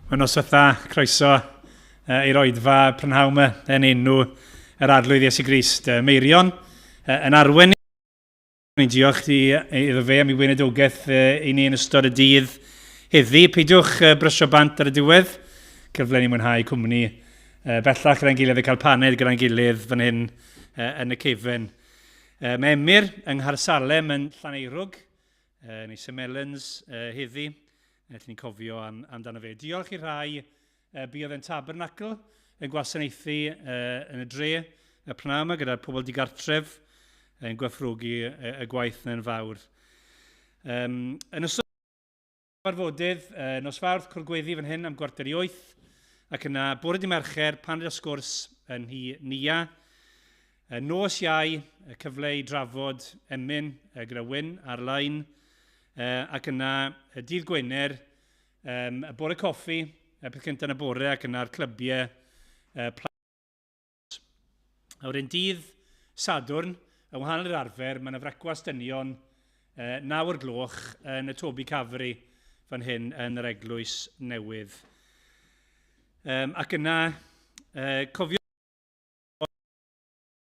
Mae'n noswetha croeso i'r oedfa prynhawn yma yn enw yr arglwydd Iesu Grist. Meirion yn arwen ni'n diolch iddo fe am ei weinidogaeth i ni yn ystod y dydd heddi. Peidiwch brysio bant ar y diwedd. Cyfle ni mwynhau cwmni bellach gyda'n gilydd, cael paned gyda'n gilydd fan hyn yn y cefen. Mae Emyr yng Nghaersalem yn Llaneirwg, neu St Melons heddi. Allwn ni'n cofio amdano fe. Diolch i'r rhai buodd yn Tabernacl yn gwasanaethu yn y dre y prynawn yma gyda'r pobl digartref yn gwerthfawrogi y gwaith yn fawr. Yn ystod barfodydd, nos Fawrth cwrgweddi fan hyn am 7:45 ac yna bore dydd Mercher paned o sgwrs yn Nia. Nos Iau, cyfle i drafod emyn gyda Wyn ar-lein. Ac yna dydd Gwener, y bore coffi, y peth cyntaf yn y bore ac yna'r clybiau plant. A wedyn dydd Sadwrn, yn wahanol i'r arfer, mae yna frecwast dynion 9 o'r gloch yn y Tobi Cafri fan hyn yn yr eglwys newydd. Ac yna, cofio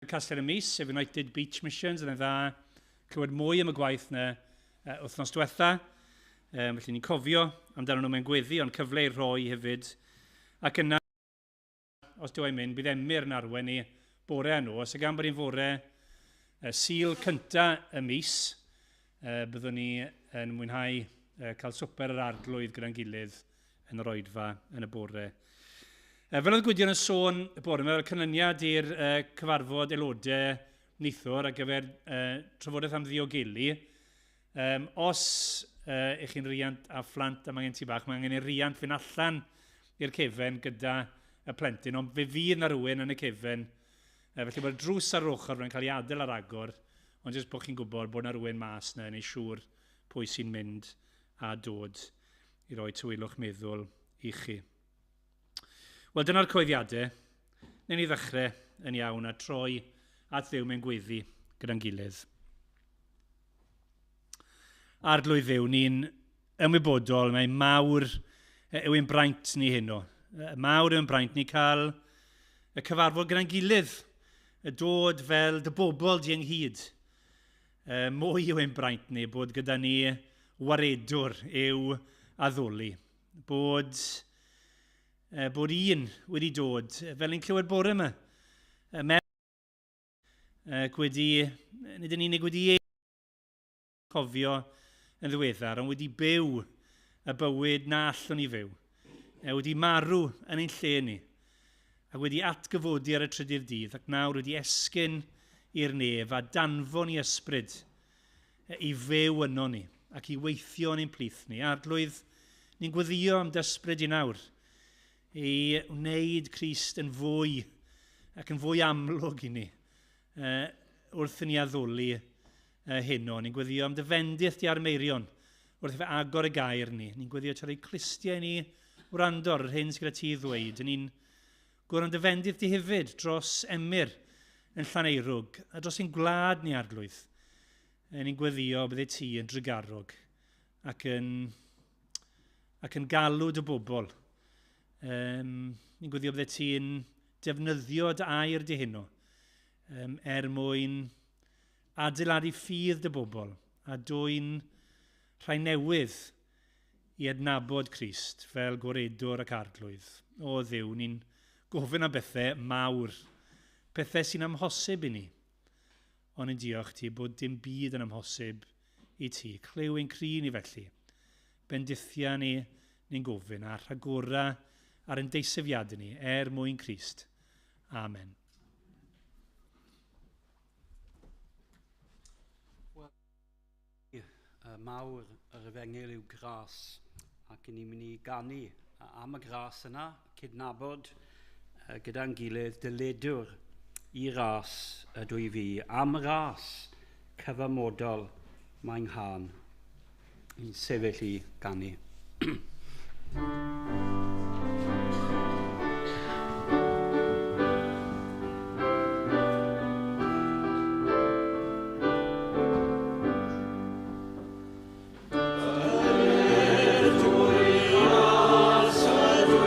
Castell y Mis, sef United Beach Missions, yn dda clywed mwy am y gwaith yna wythnos diwetha. Felly ni'n cofio amdano nhw mewn gweddi, ond cyfle i roi hefyd. Ac yna, os dwi'n mynd, bydd Emyr yn arwen ni bore a nos. Ac am bod ni'n fore Sul cynta y mis, byddwn ni yn mwynhau cael swper yr arglwydd gyda'n gilydd yn yr oedfa yn y bore. Fel oedd Gwydion yn sôn y bore, mae'r canlyniad i'r cyfarfod aelodau neithwr ar gyfer trafodaeth am ddiogelu. Os ych chi'n riant a phlant am angen ti bach, mae angen i riant fynd allan i'r cefen gyda y plentyn, ond fe fydd na rhywun yn y cefen. Felly bod drws ar ochr rwy'n cael ei adael ar agor, ond jyst bod chi'n gwybod bod na rhywun mas na yn ei siŵr pwy sy'n mynd a dod i roi tywylwch meddwl i chi. Wel, dyna'r coeddiadau. Newn ni ddechrau yn iawn a troi at ddew mewn gweddi gyda'n gilydd. Arglwydd Dduw, ni'n ymwybodol, mae mawr yw ein braint ni heno. Mawr yw ein braint ni cael y cyfarfod gyda'n gilydd, y dod fel dy bobl di ynghyd. Mwy yw ein braint ni bod gyda ni waredwr yw addoli. Bod un wedi dod, fel ni'n clywed bore yma. Nid yn unig wedi cofio yn ddiweddar, ond wedi byw y bywyd na allwn ni fyw. Wedi marw yn ein lle ni, a wedi atgyfodi ar y trydydd dydd, ac nawr wedi esgyn i'r nef a danfon i ysbryd i fyw yno ni, ac i weithio yn ein plith ni. Arglwydd, ni'n gweddio am dysbryd i nawr, i wneud Crist yn fwy ac yn fwy amlwg i ni, wrth i ni addoli heno. Ni'n gweddio am dyfendiaeth di ar Meirion wrth i fe agor y gair ni. Ni'n gweddio ar ei clistiau ni wrando ar yr hyn sydd gyda ti ddweud. Ni'n gwrdd am dyfendiaeth di hefyd dros Emyr yn Llaneirwg a dros ein gwlad ni arglwydd. Ni'n gweddio bydde ti yn drygarog ac yn galw dy bobl. Ni'n gweddio bydde ti'n defnyddio dy air di heno mwyn adeiladu ffydd dy bobl a dwy'n rhai newydd i adnabod Crist fel gwaredwr ac arglwydd. O Dduw, ni'n gofyn am bethau mawr, pethau sy'n amhosib i ni. Ond yn diolch ti bod dim byd yn amhosib i ti. Clyw ein cri ni felly. Bendithia ni'n gofyn a rhagora ar ein deisefiadau ni mwyn Crist. Amen. Mawr yr efengil yw gras ac yn ni'n mynd i ganu am y gras yna, cydnabod gyda'n gilydd dyledwr i ras ydw i fi. Am ras cyfamodol mae'n hân i'n sefyll i ganu. Ydw i as ydw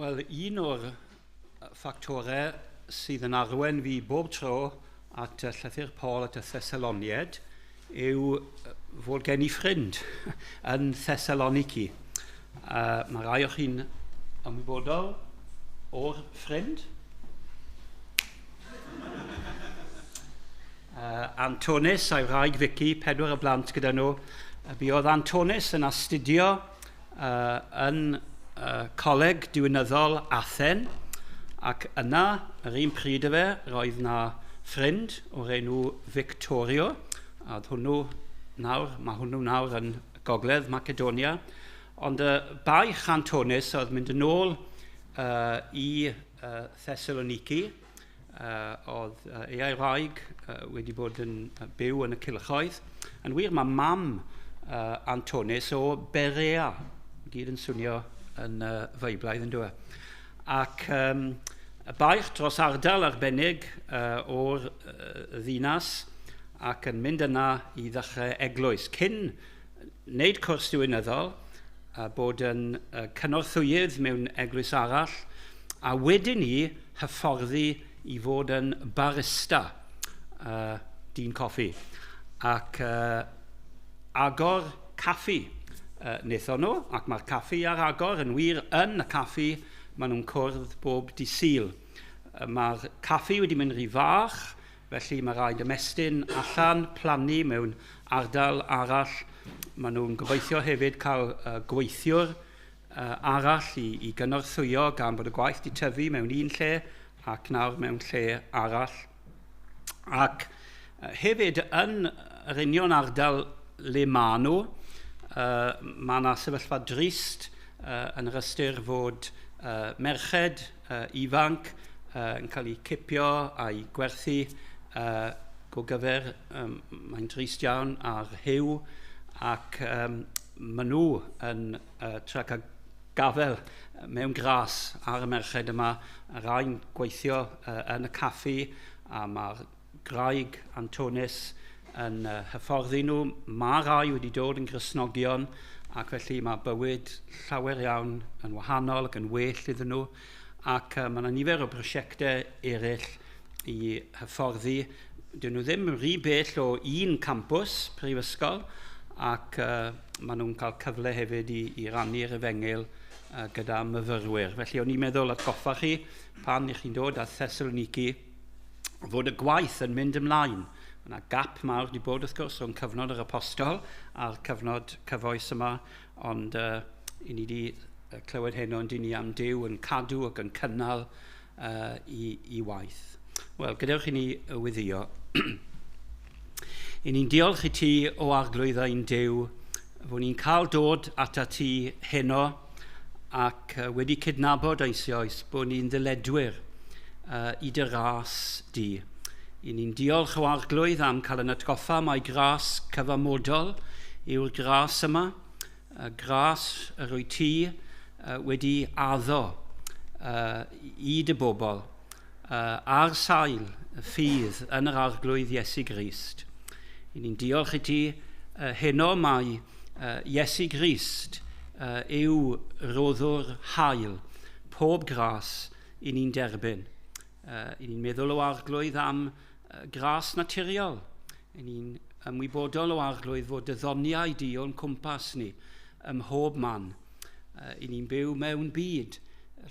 Wel, un o'r ffactorau sydd yn arwen fi bob tro at Llythyr Paul at y Thessalonied yw fod gen I ffrind yn Thessaloniki. Mae rai o'ch chi'n ymwybodol o'r ffrind. Antonis a'i wraig Vicky, 4 blant gyda nhw. Buodd Antonis yn astudio yn coleg diwynyddol Athen, ac yna, yr un pryd y fe, roedd na ffrind o'r enw Victorio, a mae hwnnw nawr yn Gogledd Macedonia. Ond baich Antonis oedd mynd yn ôl i Thessaloniki. Oedd ei wraig wedi bod yn byw yn y Cylchoedd. Yn wir, mae mam Antonis o Berea, gyd yn swnio yn Feiblaidd yn dweud. Ac y baich dros ardal arbennig o'r ddinas ac yn mynd yna i ddechrau eglwys. Cyn wneud cwrs diwynyddol, bod yn cynorthwyydd mewn eglwys arall, a wedyn ni hyfforddi i fod yn barista, dyn coffi. Ac agor caffi wnaethon nhw, ac mae'r caffi ar agor yn wir yn y caffi maen nhw'n cwrdd bob dydd Sul. Mae'r caffi wedi mynd rhy fach, felly mae rhaid ymestyn allan, plannu mewn ardal arall. Maen nhw'n gobeithio hefyd cael gweithiwr arall i gynorthwyo gan bod y gwaith wedi tyfu mewn un lle ac nawr mewn lle arall. Ac hefyd yn yr union ardal le maen nhw, mae yna sefyllfa drist yn yr ystyr fod merched ifanc yn cael ei cipio a'i gwerthu go gyfer, mae'n drist iawn ar hyw, ac maen nhw yn trac a gafel mewn gras ar y merched yma, a rhain gweithio yn y caffi, a mae'r graig Antonis yn hyfforddi nhw. Mae rai wedi dod yn Gristnogion, ac felly mae bywyd llawer iawn yn wahanol ac yn well iddyn nhw, ac mae yna nifer o brosiectau eraill i hyfforddi. Dyn nhw ddim rhy bell o un campws prifysgol, ac maen nhw'n cael cyfle hefyd i rannu'r efengil gyda myfyrwyr. Felly o'n i'n meddwl atgoffa chi pan ych chi'n dod â Thessaloniki fod y gwaith yn mynd ymlaen. Mae yna gap mawr wedi bod wrth gwrs o'n cyfnod yr apostol a'r cyfnod cyfoes yma, ond i ni wedi clywed heno yn dyn ni am Duw yn cadw ac yn cynnal i waith. Wel, gadewch i ni weddio. I ni'n diolch i ti o arglwydd ein Duw fod ni'n cael dod ata ti heno ac wedi cydnabod eisoes bod ni'n ddyledwyr i dy ras di. I ni'n diolch o arglwydd am cael yn atgoffa mae gras cyfamodol yw'r gras yma, gras yr wyt ti wedi addo i dy bobl ar sail y ffydd yn yr arglwydd Iesu Grist. I ni'n diolch i ti heno mae Iesu Grist yw roddwr hael, pob gras i ni'n derbyn. I ni'n meddwl o arglwydd am gras naturiol. I ni'n ymwybodol o arglwydd fod dyddoniau di o'n cwmpas ni ym mhob man. I ni'n byw mewn byd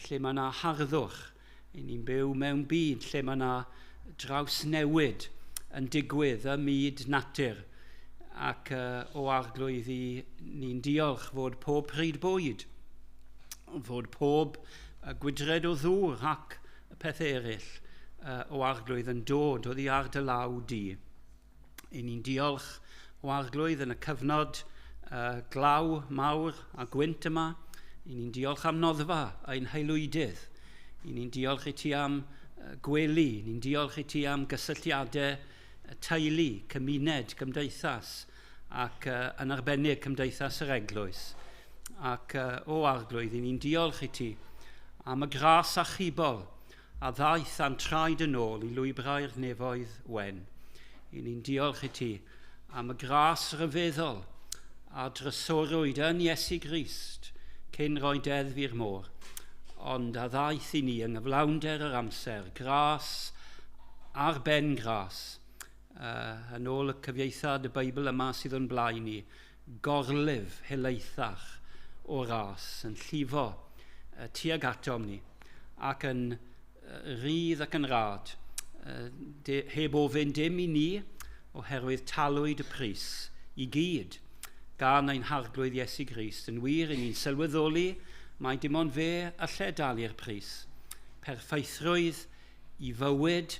lle mae yna harddwch. I ni'n byw mewn byd lle mae yna drawsnewid yn digwydd ym myd natur. Ac o arglwydd ni'n diolch fod pob pryd bwyd, fod pob gwydred o ddŵr ac y pethau eraill o arglwydd yn dod oddi ar dy law di. I ni'n diolch o arglwydd yn y cyfnod glaw mawr a gwynt yma. I ni'n diolch am noddfa ein haelwydydd. I ni'n diolch i ti am gwely. I ni'n diolch i ti am gysylltiadau teulu, cymuned, cymdeithas, ac yn arbennig cymdeithas yr eglwys. Ac o arglwydd, ni'n diolch i ti am y gras achubol a ddaeth a'n traed yn ôl i lwybrau'r nefoedd wen. Ni'n diolch i ti am y gras ryfeddol a drysorwyd yn Iesu Grist cyn roi deddf i'r môr. ond a ddaeth i ni yng nghyflawnder yr amser, gras ar ben gras. Yn ôl y cyfieithad y Beibl yma sydd o'n blaen ni, gorlif helaethach o ras yn llifo tuag atom ni ac yn rydd ac yn rad, heb ofyn dim i ni oherwydd talwyd y pris i gyd gan ein harglwydd Iesu Grist. Yn wir, i ni'n sylweddoli mae dim ond fe allai dalu'r pris. Perffeithrwydd i fywyd,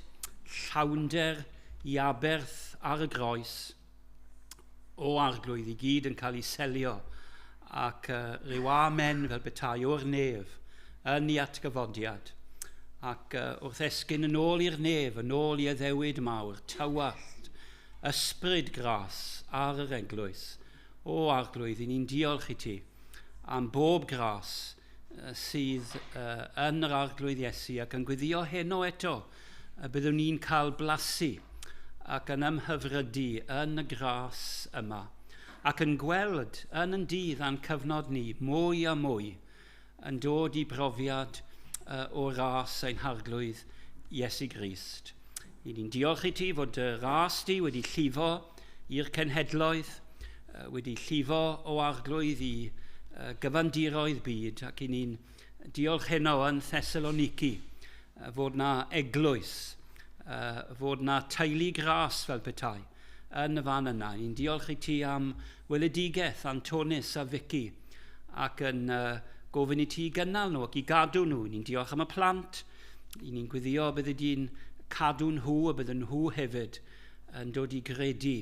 llawnder i aberth ar y groes o arglwydd i gyd yn cael ei selio ac ryw amen fel betai o'r nef yn ei atgyfodiad ac wrth esgyn yn ôl i'r nef, yn ôl i addewid mawr, tywallt, ysbryd gras ar yr eglwys o arglwydd. I ni'n diolch i ti am bob gras sydd yn yr arglwydd Iesu ac yn gweddio heno eto y byddwn ni'n cael blasu ac yn ymhyfrydu yn y gras yma ac yn gweld yn yn dydd a'n cyfnod ni mwy a mwy yn dod i brofiad o ras ein harglwydd Iesu Grist. I ni'n diolch i ti fod y ras di wedi llifo i'r cenhedloedd, wedi llifo o arglwydd i gyfandiroedd byd ac i ni'n diolch heno yn Thessaloniki fod na eglwys, fod na teulu gras fel petai yn y fan yna. Ni'n diolch i ti am weledigaeth Antonis a Vicky ac yn gofyn i ti gynnal nhw ac i gadw nhw. Ni'n diolch am y plant. Ni'n gweddio bydde di'n cadw nhw a bydde nhw hefyd yn dod i gredu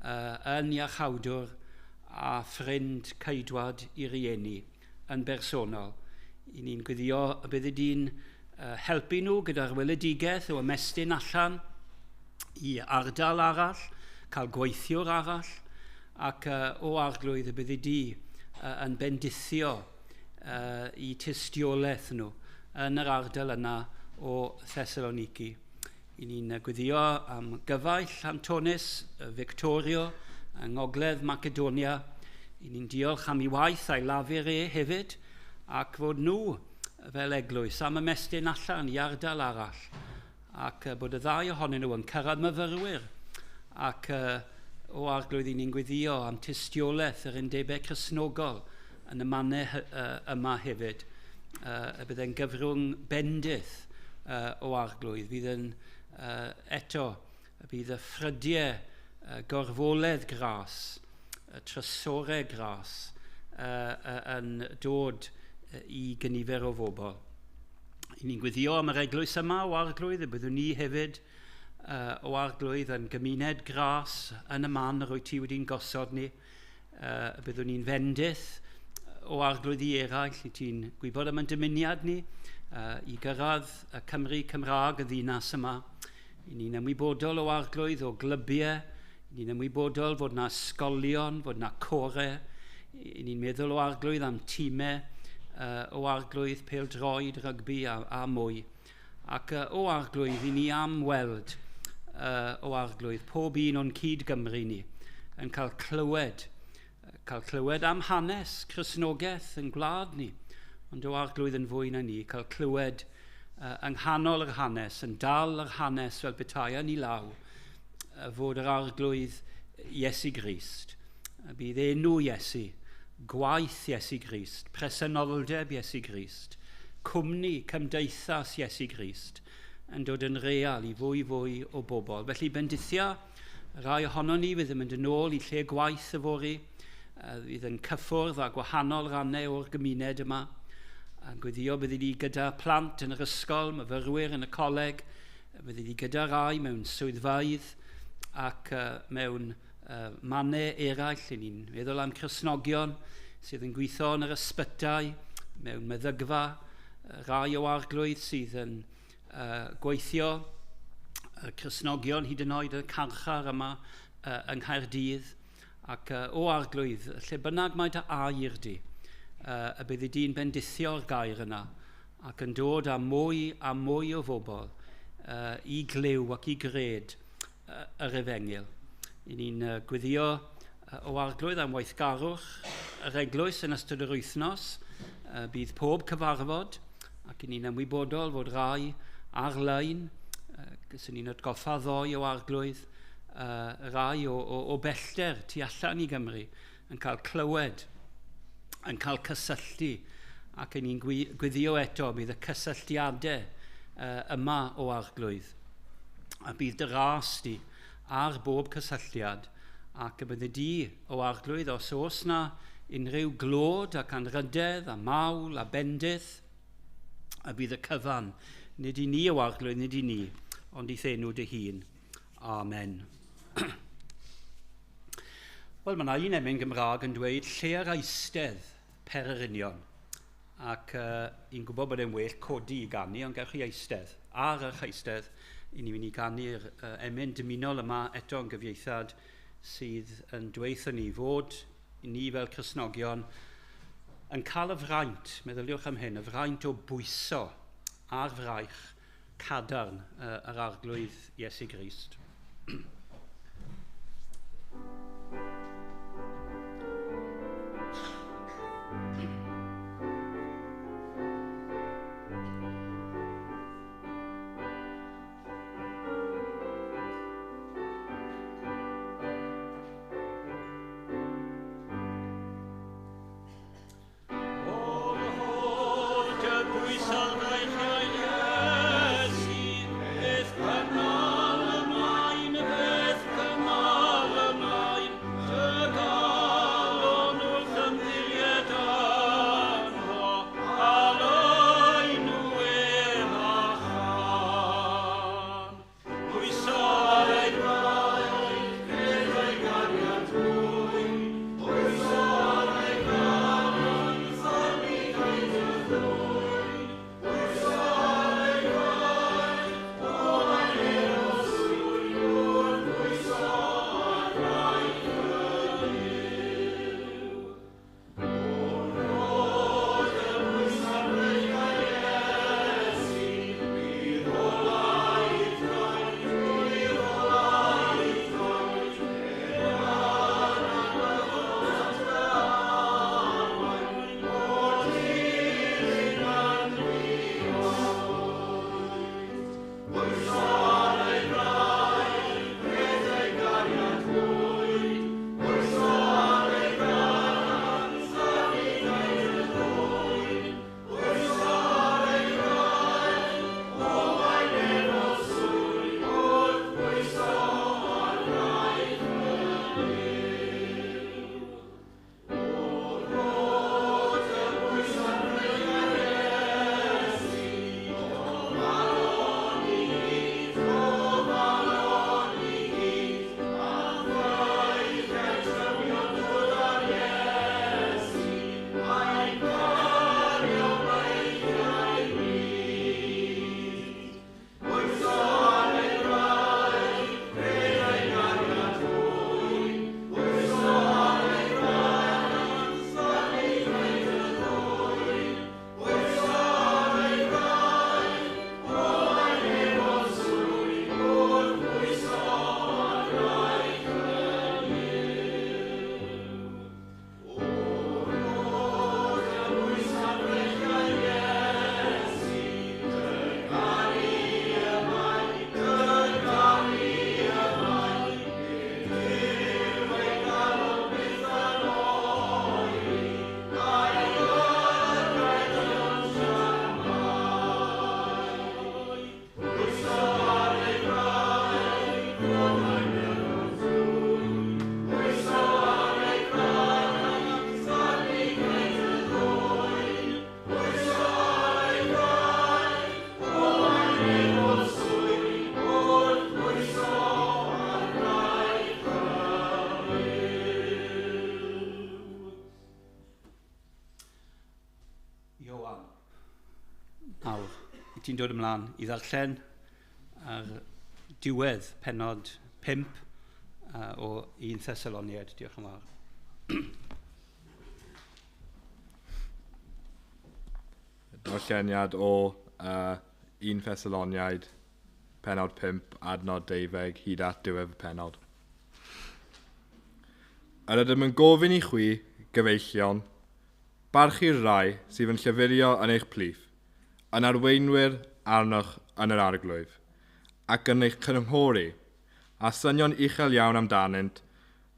yn iachawdwr a ffrind ceidwad i rieni yn bersonol. Ni'n gweddio bydde di'n helpu nhw gyda'r weledigaeth o ymestyn allan i ardal arall, cael gweithiwr arall ac o arglwydd y bydde di yn bendithio i tystiolaeth nhw yn yr ardal yna o Thessaloniki. I ni'n gweddio am gyfaill Antonis Victorio yng Ngogledd Macedonia. I ni'n diolch am ei waith a'i lafur hefyd ac fod nhw fel eglwys am ymestyn allan i ardal arall ac bod y ddau ohonyn nhw yn cyrraedd myfyrwyr ac o arglwydd i ni'n gweddio am tystiolaeth yr undebau Cristnogol yn y mannau yma hefyd. Y byddai'n gyfrwng bendith o arglwydd. Fydd yn eto, bydd y ffrydiau gorfoledd gras, trysorau gras yn dod i gynifer o bobl. I ni'n gweddio am yr eglwys yma o arglwydd, y byddwn ni hefyd o arglwydd yn gymuned gras yn y man yr wyt ti wedi'n gosod ni. Y byddwn ni'n fendith o arglwydd i eraill, i ti'n gwybod am y dymuniad ni i gyrraedd y Cymru Cymraeg y ddinas yma. I ni'n ymwybodol o arglwydd o glybiau, i ni'n ymwybodol fod na ysgolion, fod na corau, i ni'n meddwl o arglwydd am tîmau o arglwydd pêl-droed, rygbi a mwy. Ac o arglwydd i ni am weld o arglwydd pob un o'n cyd-Gymru ni yn cael clywed am hanes Cristnogaeth yn gwlad ni, ond o arglwydd yn fwy na ni, cael clywed yng nghanol yr hanes, yn dal yr hanes fel betai yn ei law, fod yr arglwydd Iesu Grist. Bydd enw Iesu, gwaith Iesu Grist, presenoldeb Iesu Grist, cwmni cymdeithas Iesu Grist yn dod yn real i fwy o bobl. Felly bendithia, rai ohono ni fydd yn mynd yn ôl i lle gwaith y fori, fydd yn cyffwrdd â gwahanol rannau o'r gymuned yma. A gweddio byddi ni gyda plant yn yr ysgol, myfyrwyr yn y coleg, byddi ni gyda rai mewn swyddfaidd ac mewn mannau eraill. Ni'n meddwl am Cristnogion sydd yn gweithio yn yr ysbytau, mewn meddygfa, rai o arglwydd sydd yn gweithio, Cristnogion hyd yn oed y carchar yma yng Nghaerdydd, ac o arglwydd, lle bynnag mae dy air di, y byddi di'n bendithio'r gair yna ac yn dod â mwy o bobl i glyw ac i gred yr Efengil. I ni'n gweddio o arglwydd am weithgarwch yr eglwys yn ystod yr wythnos. Bydd pob cyfarfod ac ni'n ymwybodol fod rai ar-lein, gysyn ni'n atgoffa ddoi o arglwydd, rai o bellter tu allan i Gymru yn cael clywed, yn cael cysylltu, ac ni'n gwyddio eto bydd y cysylltiadau yma o arglwydd. A bydd dy ras di ar bob cysylltiad, ac y bydd y di o arglwydd os oes na unrhyw glod ac anrydedd a mawl a bendith, a bydd y cyfan, nid i ni o arglwydd, nid i ni, ond i thenw dy hun. Amen. Wel, mae yna un emyn Gymraeg yn dweud lle ar eistedd Pererinion. Ac i'n gwybod bod e'n well codi i ganu, ond gewch chi eistedd. Ar eich eistedd, i ni mynd i ganu'r emyn dymunol yma eto yn gyfieithad sydd yn dweithio ni fod ni fel Cristnogion yn cael y fraint, meddyliwch am hyn, y fraint o bwyso ar fraich cadarn yr arglwydd Iesu Grist. Ti'n dod ymlaen i ddarllen ar diwedd pennod 5 o 1 Thessaloniaid. Diolch yn fawr. Darlleniad o 1 Thessaloniaid, pennod 5, adnod 12, hyd at diwedd y pennod. Yr ydym yn gofyn i chwi, gyfeillion, barchu'r rai sydd yn llyfurio yn eich plith, yn arweinwyr arnoch yn yr arglwydd, ac yn eich cynghori, a synion uchel iawn amdanynt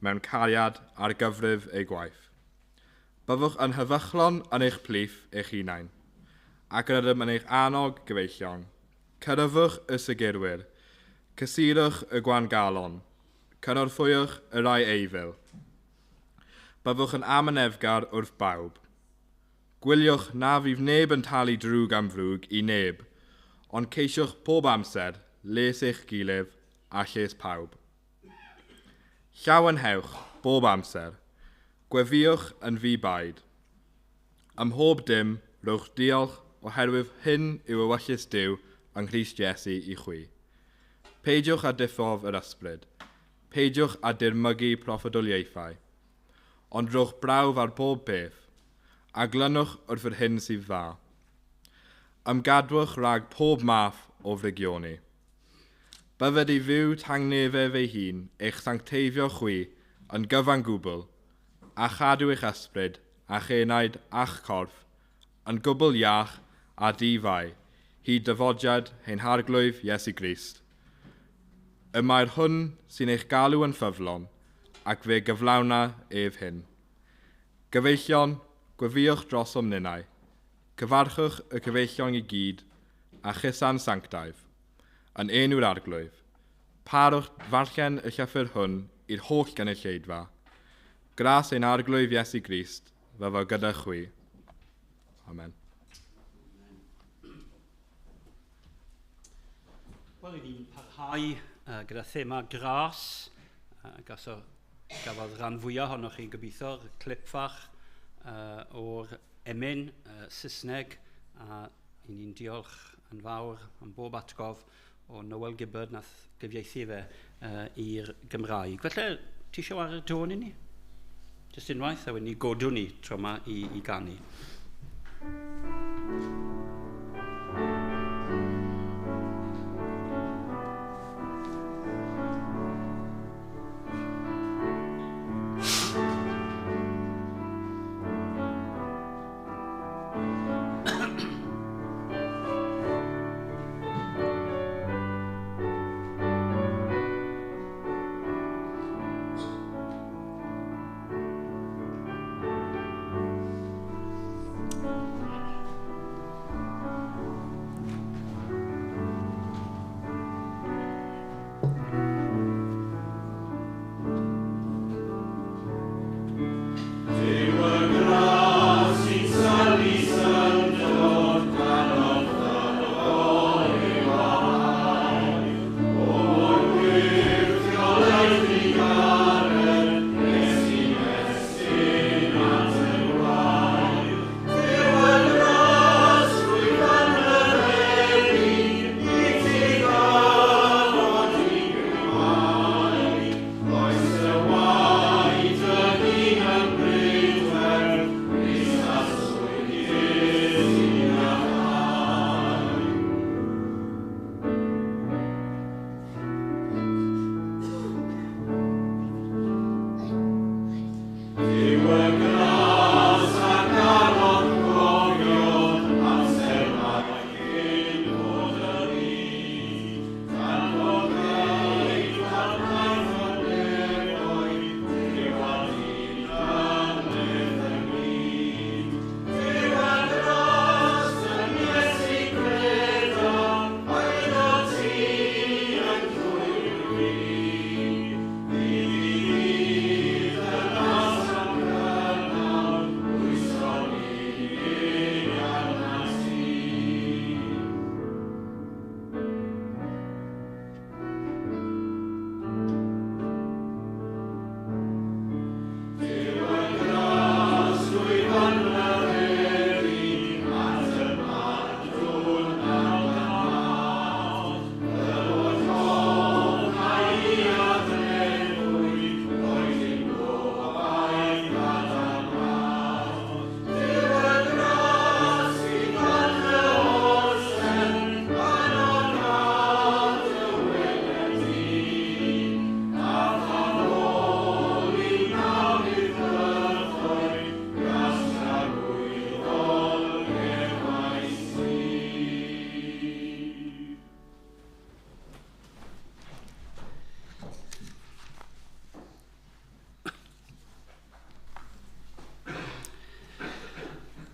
mewn cariad ar gyfrif ei gwaith. Byddwch yn heddychlon yn eich plith eich hunain, ac yn ydym yn eich annog gyfeillion. Cyrryfwch y sigurwyr, cysurwch y gwangalon, cynorthwywch y rai eifil. Byddwch yn amynefgar wrth bawb. Gwyliwch na fydd neb yn talu drwg am frwg i neb, ond ceisiwch pob amser les eich gilydd a lles pawb. Llawenhewch bob amser, gwefiwch yn ddi-baid. Ym mhob dim, rhowch diolch oherwydd hyn yw ewyllus Duw yng Nghrist Iesu i chwi. Peidiwch a diffodd yr ysbryd, peidiwch a dirmygu proffedoliaethau, ond rhowch brawf ar bob beth, a glynwch wrth yr hyn sydd dda. Ymgadwch rhag pob math o frigioni. Bydded i fyw tangnefedd ei hun eich sancteifio chwi yn gyfan gwbl, a chadw eich ysbryd, a chenaid a'ch corff, yn gwbl iach a di-fai, hyd dyfodiad ein harglwydd Iesu Grist. Y mae'r hwn sy'n eich galw yn ffyflon, ac fe gyflawna ef hyn. Gyfeillion, gwefiwch dros omninnau, cyfarchwch y cyfeillion i gyd, a chysan sanctaidd, yn enw'r arglwydd. Parwch farchen y llyfr hwn i'r holl gynulleidfa. Gras ein arglwydd Iesu Grist, fyddai gyda chwi. Amen. Wel, ni'n parhau gyda thema gras. Gafodd rhan fwyaf ohonoch chi gobeithio'r clip fach o'r emyn Saesneg, a ni'n diolch yn fawr am bob atgof o Noel Gibbard nath gyfieithu fe i'r Gymraeg. Felly, ti eisiau ar y tôn i ni? Jyst unwaith, a wedyn ni godwn ni tro yma i ganu.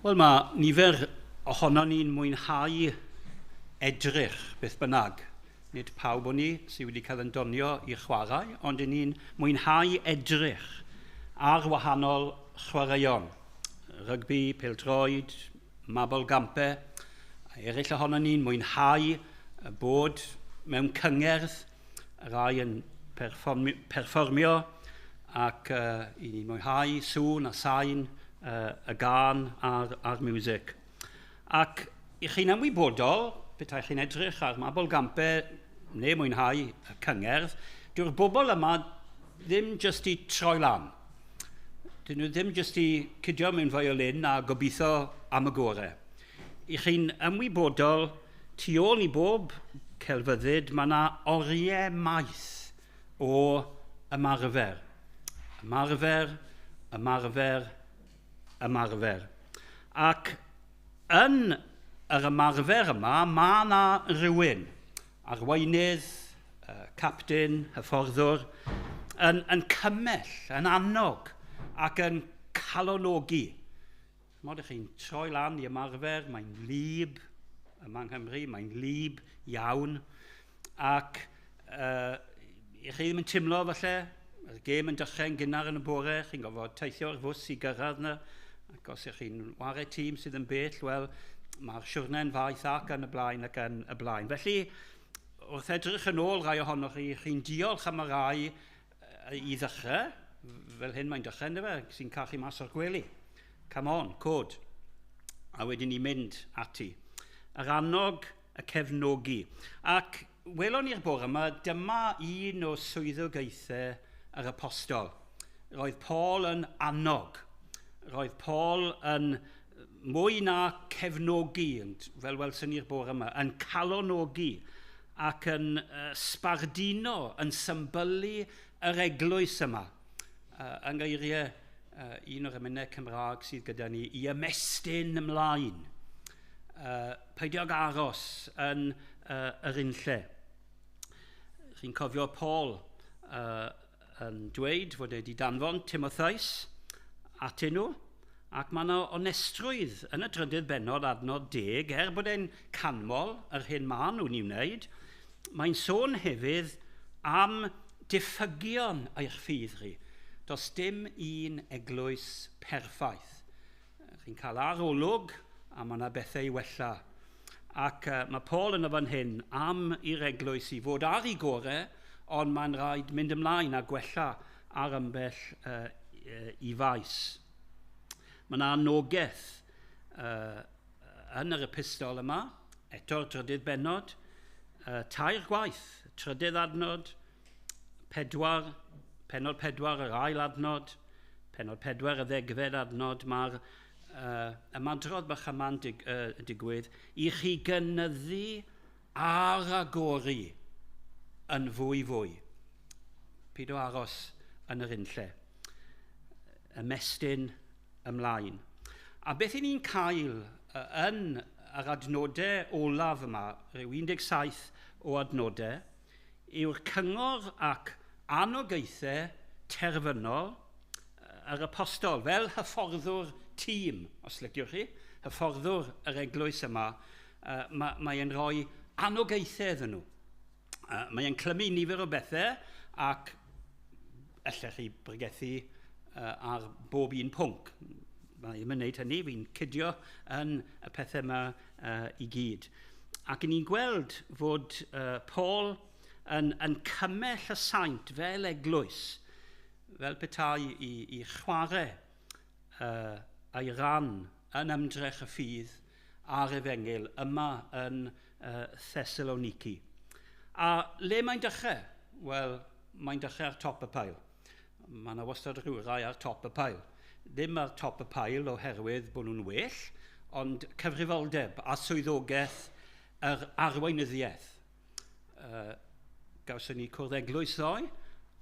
Wel, mae nifer ohono ni'n mwynhau edrych beth bynnag. Nid pawb o ni sydd wedi cael yn donio i'r chwarae, ond ni'n mwynhau edrych ar wahanol chwaraeon. Rygbi, pêl-droed, mabel gampau. Eraill ohono ni'n mwynhau bod mewn cyngerdd, y rai yn perfformio ac i ni'n mwynhau sŵn a sain y gân a'r music. Ac i chi'n ymwybodol, bethau chi'n edrych ar mabel gampau neu mwynhau y cyngerdd, dyw'r bobl yma ddim jyst i troi lan. Dyn nhw ddim jyst i cydio mewn violin a gobeithio am y gorau. I chi'n ymwybodol, tu ôl i bob celfyddyd, mae yna oriau maith o ymarfer. Ymarfer, ymarfer, ymarfer. Ac yn yr ymarfer yma, mae yna rhywun, arweinydd, captain, hyfforddwr, yn cymell, yn annog ac yn calonogi. Mod chi'n troi lan i ymarfer, mae'n lib yma yng Nghymru, mae'n lib iawn, ac i chi ddim yn timlo falle, y gêm yn dechrau'n gynnar yn y bore, chi'n gofod teithio ar fws i gyrraedd yna, ac os ych chi'n wario tîm sydd yn bell, wel, mae'r siwrne'n faith ac yn y blaen ac yn y blaen. Felly, wrth edrych yn ôl rai ohonoch chi, chi'n diolch am y rai i ddechrau, fel hyn mae'n dechrau, ynddo fe, sy'n cachu mas o'r gwely. Come on, cod. A wedyn ni mynd ati. Yr annog y cefnogi. Ac welon ni'r bore yma, dyma un o swyddogaethau yr apostol. Roedd Paul yn annog. Roedd Paul yn mwy na cefnogi, fel welson ni'r bore yma, yn calonogi ac yn sbardino, yn symbolu yr eglwys yma. Yn geiriau un o'r emynau Cymraeg sydd gyda ni, i ymestyn ymlaen. Peidiog aros yn yr unlle. Chi'n cofio Paul yn dweud fod wedi danfon Timotheus atyn nhw, ac mae yna onestrwydd yn y trydydd bennod adnod 10, bod e'n canmol yr hyn maen nhw'n ei wneud, mae'n sôn hefyd am diffygion eich ffydd chi. Does dim un eglwys perffaith. Chi'n cael arolwg a mae yna bethau i wella. Ac mae Paul yn y fan hyn am i'r eglwys i fod ar ei gorau, ond mae'n rhaid mynd ymlaen a gwella ar ymbell i faes. Mae yna anogaeth yn yr epistol yma, eto'r trydydd bennod, tair gwaith, trydydd adnod, pennod 4 yr ail adnod, pennod 4 y ddegfed adnod, mae'r ymadrodd bach yma'n digwydd i chi gynyddu ar agori yn fwy. Pido aros yn yr unlle. Ymestyn ymlaen. A beth i ni'n cael yn yr adnodau olaf yma, rhyw 17 o adnodau, yw'r cyngor ac anogaethau terfynol yr apostol, fel hyfforddwr tîm, os liciwch chi, hyfforddwr yr eglwys yma, mae'n rhoi anogaethau iddyn nhw. Mae'n clymu nifer o bethau ac allech chi bregethu ar bob un pwnc. Mae'n ddim yn gwneud hynny, fi'n cydio yn y pethau yma i gyd. Ac ni'n gweld fod Paul yn cymell y saint fel eglwys, fel petai i chwarae a'i ran yn ymdrech y ffydd a'r efengil yma yn Thessaloniki. A le mae'n dechrau? Wel, mae'n dechrau ar top y pail. Mae yna wastad rhyw rai ar top y pail. Ddim ar top y pail oherwydd bod nhw'n well, ond cyfrifoldeb a swyddogaeth yr arweinyddiaeth. Gawson ni cwrdd eglwys ddoe,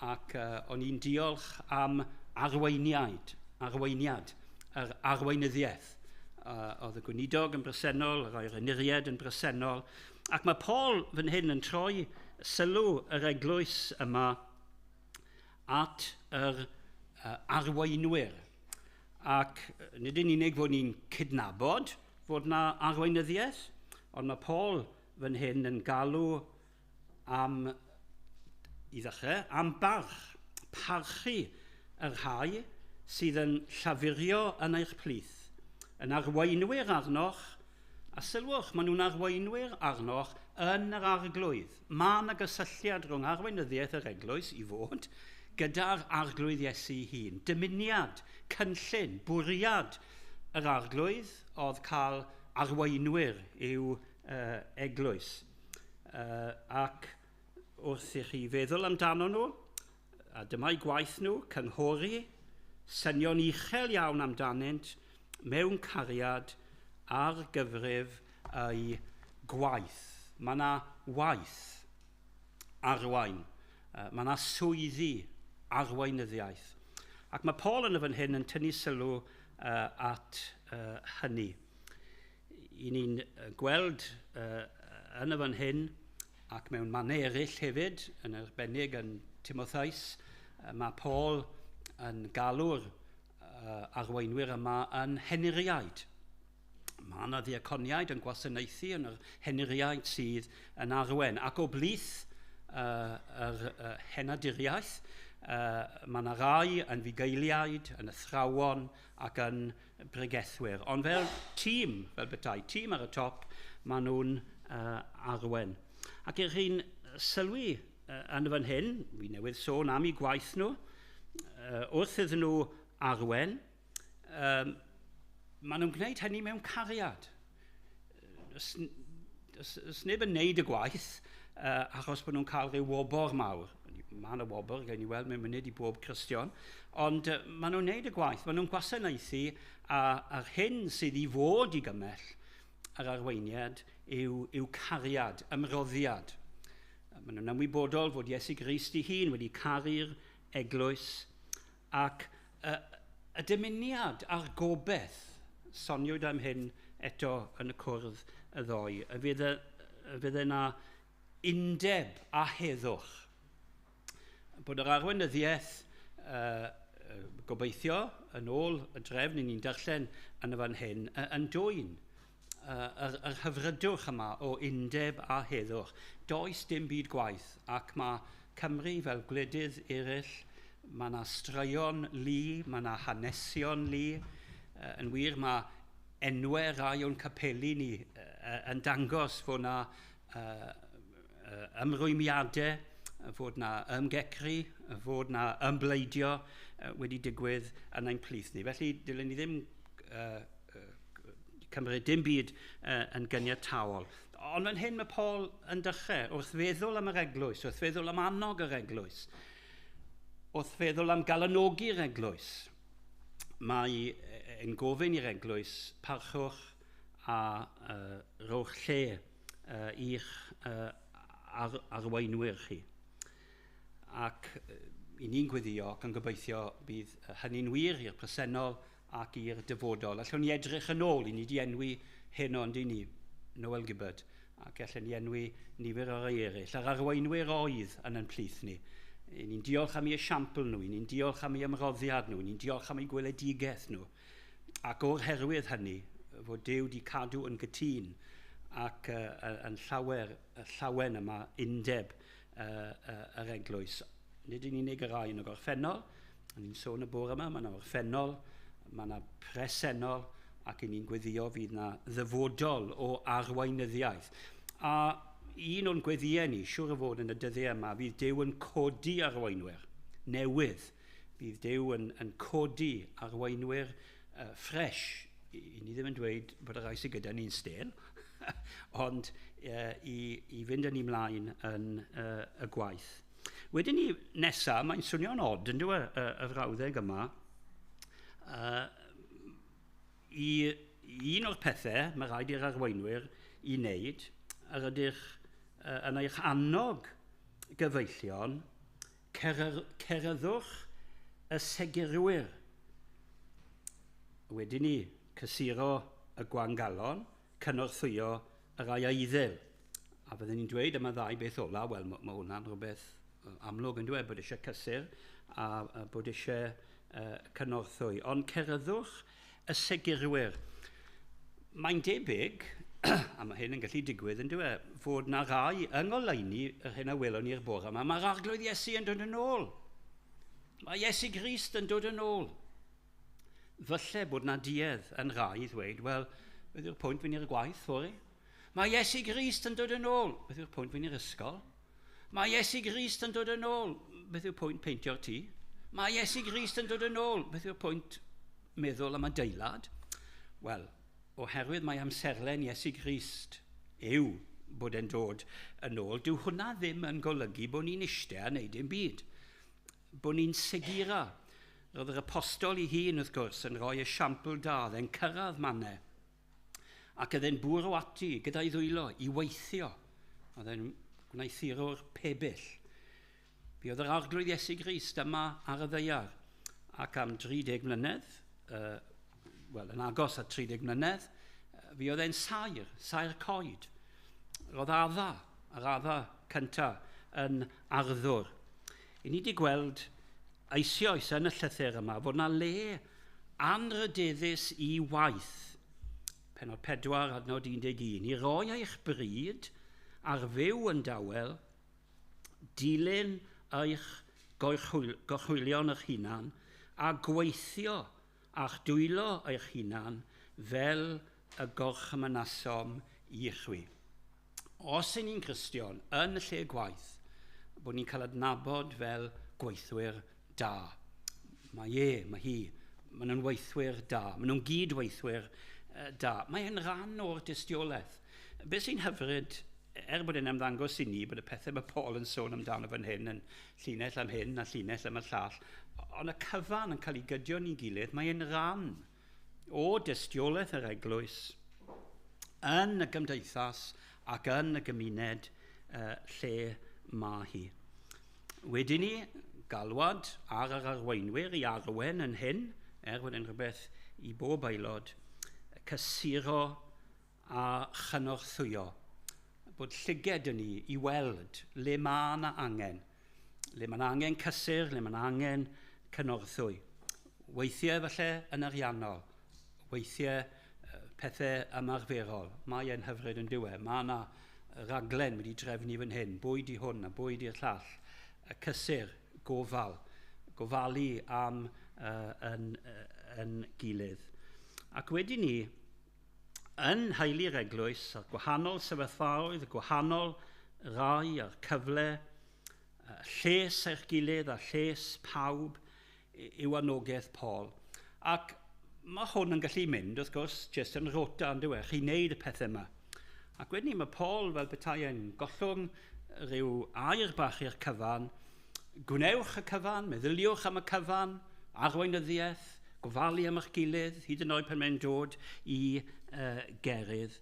ac o'n i'n diolch am arweiniad, yr arweinyddiaeth. Oedd y gweinidog yn bresennol, yr oeriniad yn bresennol, ac mae Paul fan hyn yn troi sylw yr eglwys yma at yr arweinwyr. Ac nid yn unig fod ni'n cydnabod fod yna arweinyddiaeth, ond mae Paul fan hyn yn galw am, i ddechrau, am parchu yr rhai sydd yn llafurio yn eich plith, yn arweinwyr arnoch, a sylwch, maen nhw'n arweinwyr arnoch yn yr arglwydd. Mae yna gysylltiad rhwng arweinyddiaeth yr eglwys i fod gyda'r arglwydd Iesu hun. Dymuniad, cynllun, bwriad yr arglwydd oedd cael arweinwyr i'w eglwys. Ac wrth i chi feddwl amdano nhw, a dyma'i gwaith nhw, cynghori, synio'n uchel iawn amdanynt, mewn cariad ar gyfrif ei gwaith. Mae yna waith arwain. Mae yna swyddi arweinyddiaeth. Ac mae Paul yn y fan hyn yn tynnu sylw at hynny. I ni'n gweld yn y fan hyn, ac mewn mannau eraill hefyd, yn arbennig yn Timotheus, mae Paul yn galw'r arweinwyr yma yn heniriaid. Mae yna ddiaconiaid yn gwasanaethu yn yr heniriaid sydd yn arwen. Ac o blith yr henaduriaeth, mae yna rai yn fugeiliaid, yn athrawon ac yn bregethwyr. Ond fel tîm, fel betai, tîm ar y top, maen nhw'n arwen. Ac i'r chi'n sylwi yn y fan hyn, fi newydd sôn am eu gwaith nhw, wrth iddyn nhw arwen, maen nhw'n gwneud hynny mewn cariad. Ys neb yn wneud y gwaith achos bod nhw'n cael rhyw wobor mawr. Mae yna wobor, gael ni weld mewn munud i bob Cristion, ond maen nhw'n wneud y gwaith, maen nhw'n gwasanaethu a'r hyn sydd i fod i gymell yr arweiniad yw cariad, ymroddiad. Maen nhw'n ymwybodol fod Iesu Grist ei hun wedi caru'r eglwys ac y dymuniad a'r gobeith soniwyd am hyn eto yn y cwrdd y ddoi. Fydd yna undeb a heddwch. Bod yr arweinyddiaeth gobeithio yn ôl y drefn ni'n darllen yn y fan hyn yn dwyn yr hyfrydwch yma o undeb a heddwch. Does dim byd gwaith ac mae Cymru fel gwledydd eraill, mae yna straeon lu, mae yna hanesion lu. Yn wir, mae enwau rai o'n capeli ni yn dangos fod yna ymrwymiadau, fod yna ymgecri, fod yna ymbleidio wedi digwydd yn ein plith ni. Felly, dylen ni ddim cymryd dim byd yn gyniatawol. Ond yn hyn mae Paul yn dechrau wrth feddwl am yr eglwys, wrth feddwl am annog yr eglwys, wrth feddwl am galanogi'r eglwys. Mae yn gofyn i'r eglwys parchwch a rowch lle i'ch arweinwyr chi. Ac i ni'n gweddio ac yn gobeithio bydd hynny'n wir i'r presennol ac i'r dyfodol. Allwn ni edrych yn ôl, i ni di enwi hyn ond i ni, Noel Gibbard, ac allwn ni enwi nifer o'r eraill. Yr arweinwyr oedd yn plith ni. I ni'n diolch am eu esiampl nhw, i ni'n diolch am eu ymroddiad nhw, i ni'n diolch am eu gweledigaeth nhw. Ac o'r herwydd hynny, fod Duw wedi cadw yn gytun ac yn llawen yma undeb yr eglwys. Nid yn unig y rai yn y gorffennol, ni'n sôn y bore yma, mae yna orffennol, mae yna presennol, ac i ni'n gweddio fydd yna ddyfodol o arweinyddiaeth. A un o'n gweddiau ni, siŵr o fod yn y dyddiau yma, fydd Duw yn codi arweinwyr newydd. Bydd Duw yn codi arweinwyr ffres. I ni ddim yn dweud bod y rai sydd gyda ni'n stel, ond i fynd yn ei mlaen yn y gwaith. Wedyn ni nesaf, mae'n swnio'n od yn dweud y frawddeg yma, i un o'r pethau mae rhaid i'r arweinwyr i wneud yr ydych yn eich annog gyfeillion ceryddwch y segurwyr. Wedyn ni cysuro y gwangalon, cynorthwyo yr eiddew. A byddwn ni'n dweud yma ddau beth ola, wel mae hwnna'n rhywbeth amlwg yn dweud bod eisiau cysur a bod eisiau cynorthwy, ond ceryddwch y segurwyr. Mae'n debyg, a mae hyn yn gallu digwydd yn dweud, fod na rai yng ngoleuni yr hyn a welon ni'r bore yma, mae'r arglwydd Iesu yn dod yn ôl. Mae Iesu Grist yn dod yn ôl. Falle bod na duedd yn rai i ddweud, wel, beth yw'r pwynt fynd i'r gwaith, fori? Mae Iesu Grist yn dod yn ôl. Beth yw'r pwynt fynd i'r ysgol? Mae Iesu Grist yn dod yn ôl. Beth yw'r pwynt peintio'r tŷ? Mae Iesu Grist yn dod yn ôl. Beth yw'r pwynt meddwl am adeilad? Wel, oherwydd mae amserlen Iesu Grist yw bod e'n dod yn ôl, dyw hwnna ddim yn golygu bod ni'n eistedd a wneud dim byd. Bod ni'n segura. Roedd yr apostol I hun, wrth gwrs, yn rhoi esiampl da, dde'n cyrraedd mannau. Ac ydde'n bwrw ati gyda'i ddwylo I weithio. Oedd e'n gwneithurwr pebyll. Fi oedd yr arglwydd Iesu Grist yma ar y ddeiar. Ac am 30 mlynedd, wel, yn agos at 30 mlynedd, fi oedd e'n sair coed. Roedd yr adda cyntaf yn arddwr. I ni wedi gweld eisoes yn y llythyr yma fod na le anrydeddus I waith, penod 4 adnod 11, I roi eich bryd ar fyw yn dawel, dilyn eich gorchwilion eich hunan, a gweithio a'ch dwylo eich hunan fel y gorchmynasom I chwi. Os y'n ni'n Gristion yn y lle gwaith, bod ni'n cael adnabod fel gweithwyr da. Mae hi, maen nhw'n weithwyr da, maen nhw'n gydweithwyr da. Mae'n rhan o'r dystiolaeth. Be sy'n hyfryd, bod e'n ymddangos I ni, bod y pethau mae Paul yn sôn amdano fan hyn, yn llinell am hyn a llinell am y llall, ond y cyfan yn cael ei gydio ni'n gilydd, mae'n rhan o dystiolaeth yr eglwys yn y gymdeithas ac yn y gymuned lle mae hi. Wedyn ni, galwad ar yr arweinwyr I arwen yn hyn, bod e'n rhywbeth I bob aelod, cysuro a chynorthwyo. Bod llyged yn ni I weld le mae yna angen. Le mae'n angen cysur, le mae'n angen cynorthwy. Weithiau falle yn ariannol, weithiau pethau ymarferol. Mae e'n hyfryd yn diwedd. Mae yna raglen wedi drefnu fan hyn, bwyd I hwn a bwyd i'r llall. Cysur, gofal, gofalu am yn gilydd. Ac wedyn ni, yn heili'r eglwys, a'r gwahanol sefyllfaoedd, gwahanol rai a'r cyfle, lles eich gilydd a lles pawb yw anogaeth Paul. Ac mae hwn yn gallu mynd, wrth gwrs, jyst yn rota yn diwedd, chi'n neud y pethau yma. Ac wedyn ni, mae Paul fel petai yn gollwng rhyw air bach i'r cyfan, gwnewch y cyfan, meddyliwch am y cyfan, arweinyddiaeth, gofalu am eich gilydd, hyd yn oed pan mae'n dod I gerydd,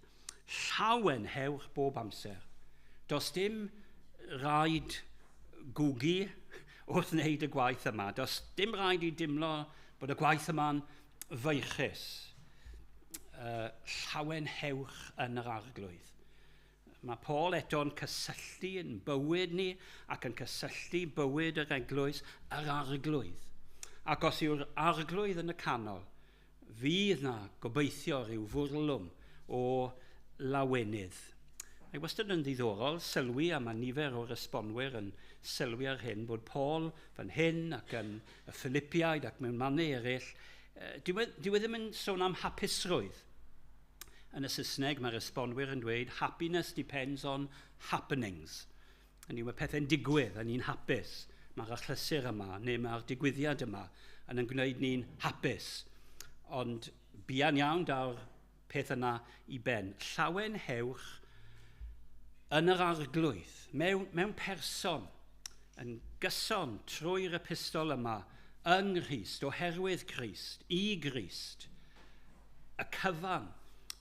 llawen hewch bob amser. Does dim rhaid gwgi wrth wneud y gwaith yma. Does dim rhaid I dimlo bod y gwaith yma'n feichus. Llawen hewch yn yr arglwydd. Mae Paul eto'n cysylltu yn bywyd ni ac yn cysylltu bywyd yr eglwys yr arglwydd. Ac os yw'r arglwydd yn y canol, fydd na gobeithio rhyw fwrlwm o lawenydd. Mae wastad yn ddiddorol sylwi am y nifer o'r esbonwyr yn sylwi ar hyn bod Paul fan hyn ac yn y Philippiaid ac mewn mannau eraill, dyw e ddim yn sôn am hapusrwydd. Yn y Saesneg mae'r esbonwyr yn dweud happiness depends on happenings. Hynny yw, mae pethau'n digwydd a ni'n hapus. Mae'r achlysur yma neu mae'r digwyddiad yma yn gwneud ni'n hapus. Ond buan iawn daw'r peth yna I ben. Llawen hewch yn yr arglwydd, mewn person, yn gyson trwy'r epistol yma, yng Nghrist, oherwydd Crist, I Grist, y cyfan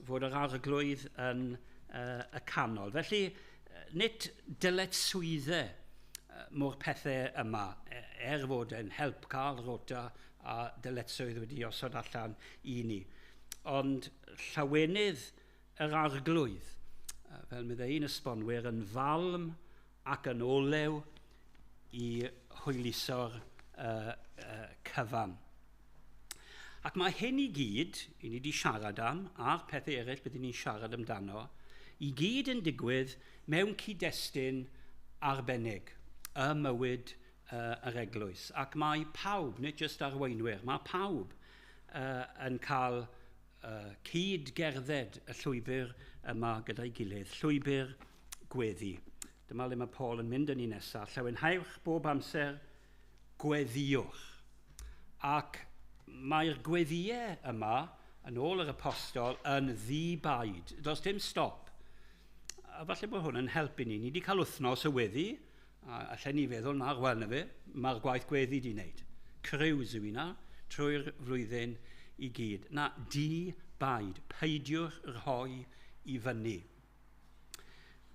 fod yr arglwydd yn y canol. Felly, nid dyletswyddau mor pethau yma, fod yn help cael rota a dyletswydd wedi osod allan I ni. Ond llawenydd yr arglwydd, fel meddai un esbonwyr, yn falm ac yn olew I hwyluso'r cyfan. Ac mae hyn i gyd, i ni wedi siarad am, a'r pethau eraill byddwn ni'n siarad amdano, i gyd yn digwydd mewn cyd-destun arbennig, y mywyd yr eglwys. Ac mae pawb, nid jyst arweinwyr, mae pawb yn cael cyd-gerdded y llwybr yma gyda'i gilydd, llwybr gweddi. Dyma le mae Paul yn mynd yn ei nesaf. Llywynhewch bob amser, gweddiwch. Ac mae'r gweddiau yma, yn ôl yr apostol, yn ddibaid. Does dim stop. A falle bod hwn yn helpu ni. Ni wedi cael wythnos o weddi, a allan ni feddwl na'r wan fe, mae'r gwaith gweddi wedi wneud. Crews yw yna, trwy'r flwyddyn i gyd. Na, di-baid. Peidiwch rhoi i fyny.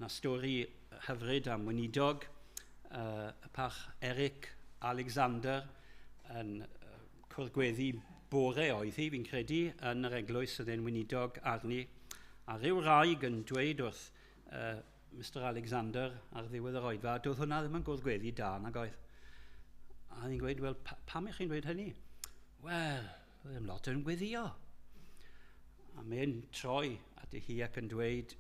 Na stori hyfryd am weinidog, y pach Eric Alexander yn cwrdd gweddi bore oedd hi, fi'n credu, yn yr eglwys oedd e'n weinidog arni. A ryw raig yn dweud wrth Mr Alexander ar ddiwedd yr oedfa, doedd hwnna ddim yn gwrdd gweddi da nag oedd. A ni'n gweud, wel, pam ych chi'n dweud hynny? Wel, ddim lot yn gweddio. A mae'n troi at hi ac yn dweud,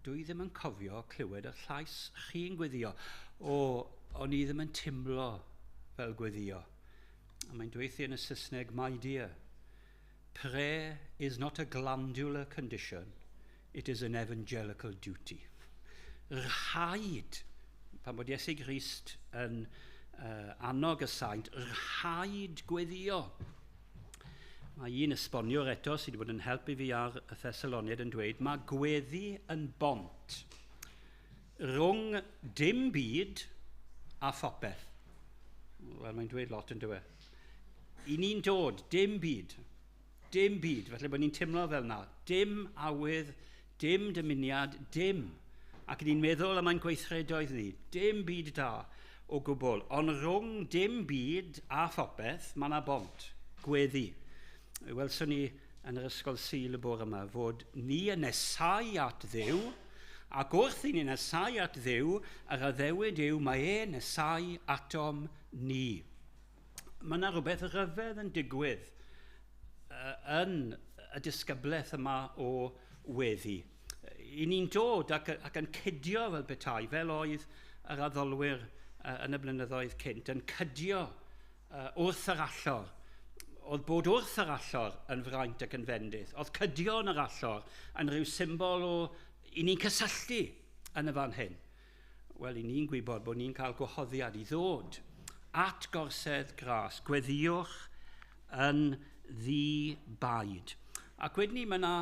dwi ddim yn cofio clywed y llais chi'n gweddio. O'n i ddim yn timlo fel gweddio. A mae'n dweud yn y Saesneg, my dear, prayer is not a glandular condition, it is an evangelical duty. Rhaid, pan bod Iesu Grist yn annog y saint, rhaid gweddio. Mae un esboniwr eto sydd wedi bod yn helpu fi ar y Thessaloniad yn dweud, mae gweddi yn bont rhwng dim byd a phopeth. Wel, mae'n dweud lot yn dweud. I ni'n dod, dim byd, felly bod ni'n timlo fel na, dim awydd, dim dymuniad, dim. Ac ni'n meddwl am ein gweithredoedd ni, dim byd da o gwbl, ond rhwng dim byd a phopeth, mae yna bont, gweddi. Welson ni yn yr ysgol Sul y bore yma fod ni yn nesau at Dduw, ac wrth i ni nesau at Dduw, yr addewid yw mae e nesau atom ni. Mae yna rhywbeth rhyfedd yn digwydd yn y disgyblaeth yma o weddi. I ni'n dod ac yn cydio fel petai, fel oedd yr addolwyr yn y blynyddoedd cynt, yn cydio wrth yr allor. Oedd bod wrth yr allor yn fraint ac yn fendith. Oedd cydio yn yr allor yn rhyw symbol o i ni'n cysylltu yn y fan hyn. Wel, i ni'n gwybod bod ni'n cael gwahoddiad i ddod at gorsedd gras, gweddiwch yn ddi-baid. Ac wedyn ni, mae yna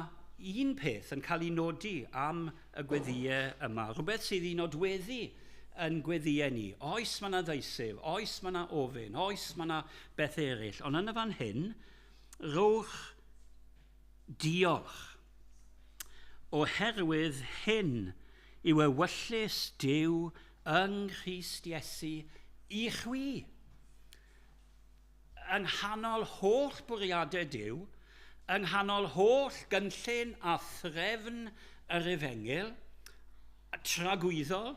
un peth yn cael ei nodi am y gweddiau yma, rhywbeth sydd i nodweddu yn gweddiau ni. Oes mae yna ddeisif, oes mae yna ofyn, oes mae yna beth eraill. Ond yn y fan hyn, rhowch diolch. Oherwydd hyn yw ewyllus Duw yng Nghrist Iesu i chwi. Yng nghanol holl bwriadau Duw, yng nghanol holl gynllun a threfn yr Efengyl, tragwyddol,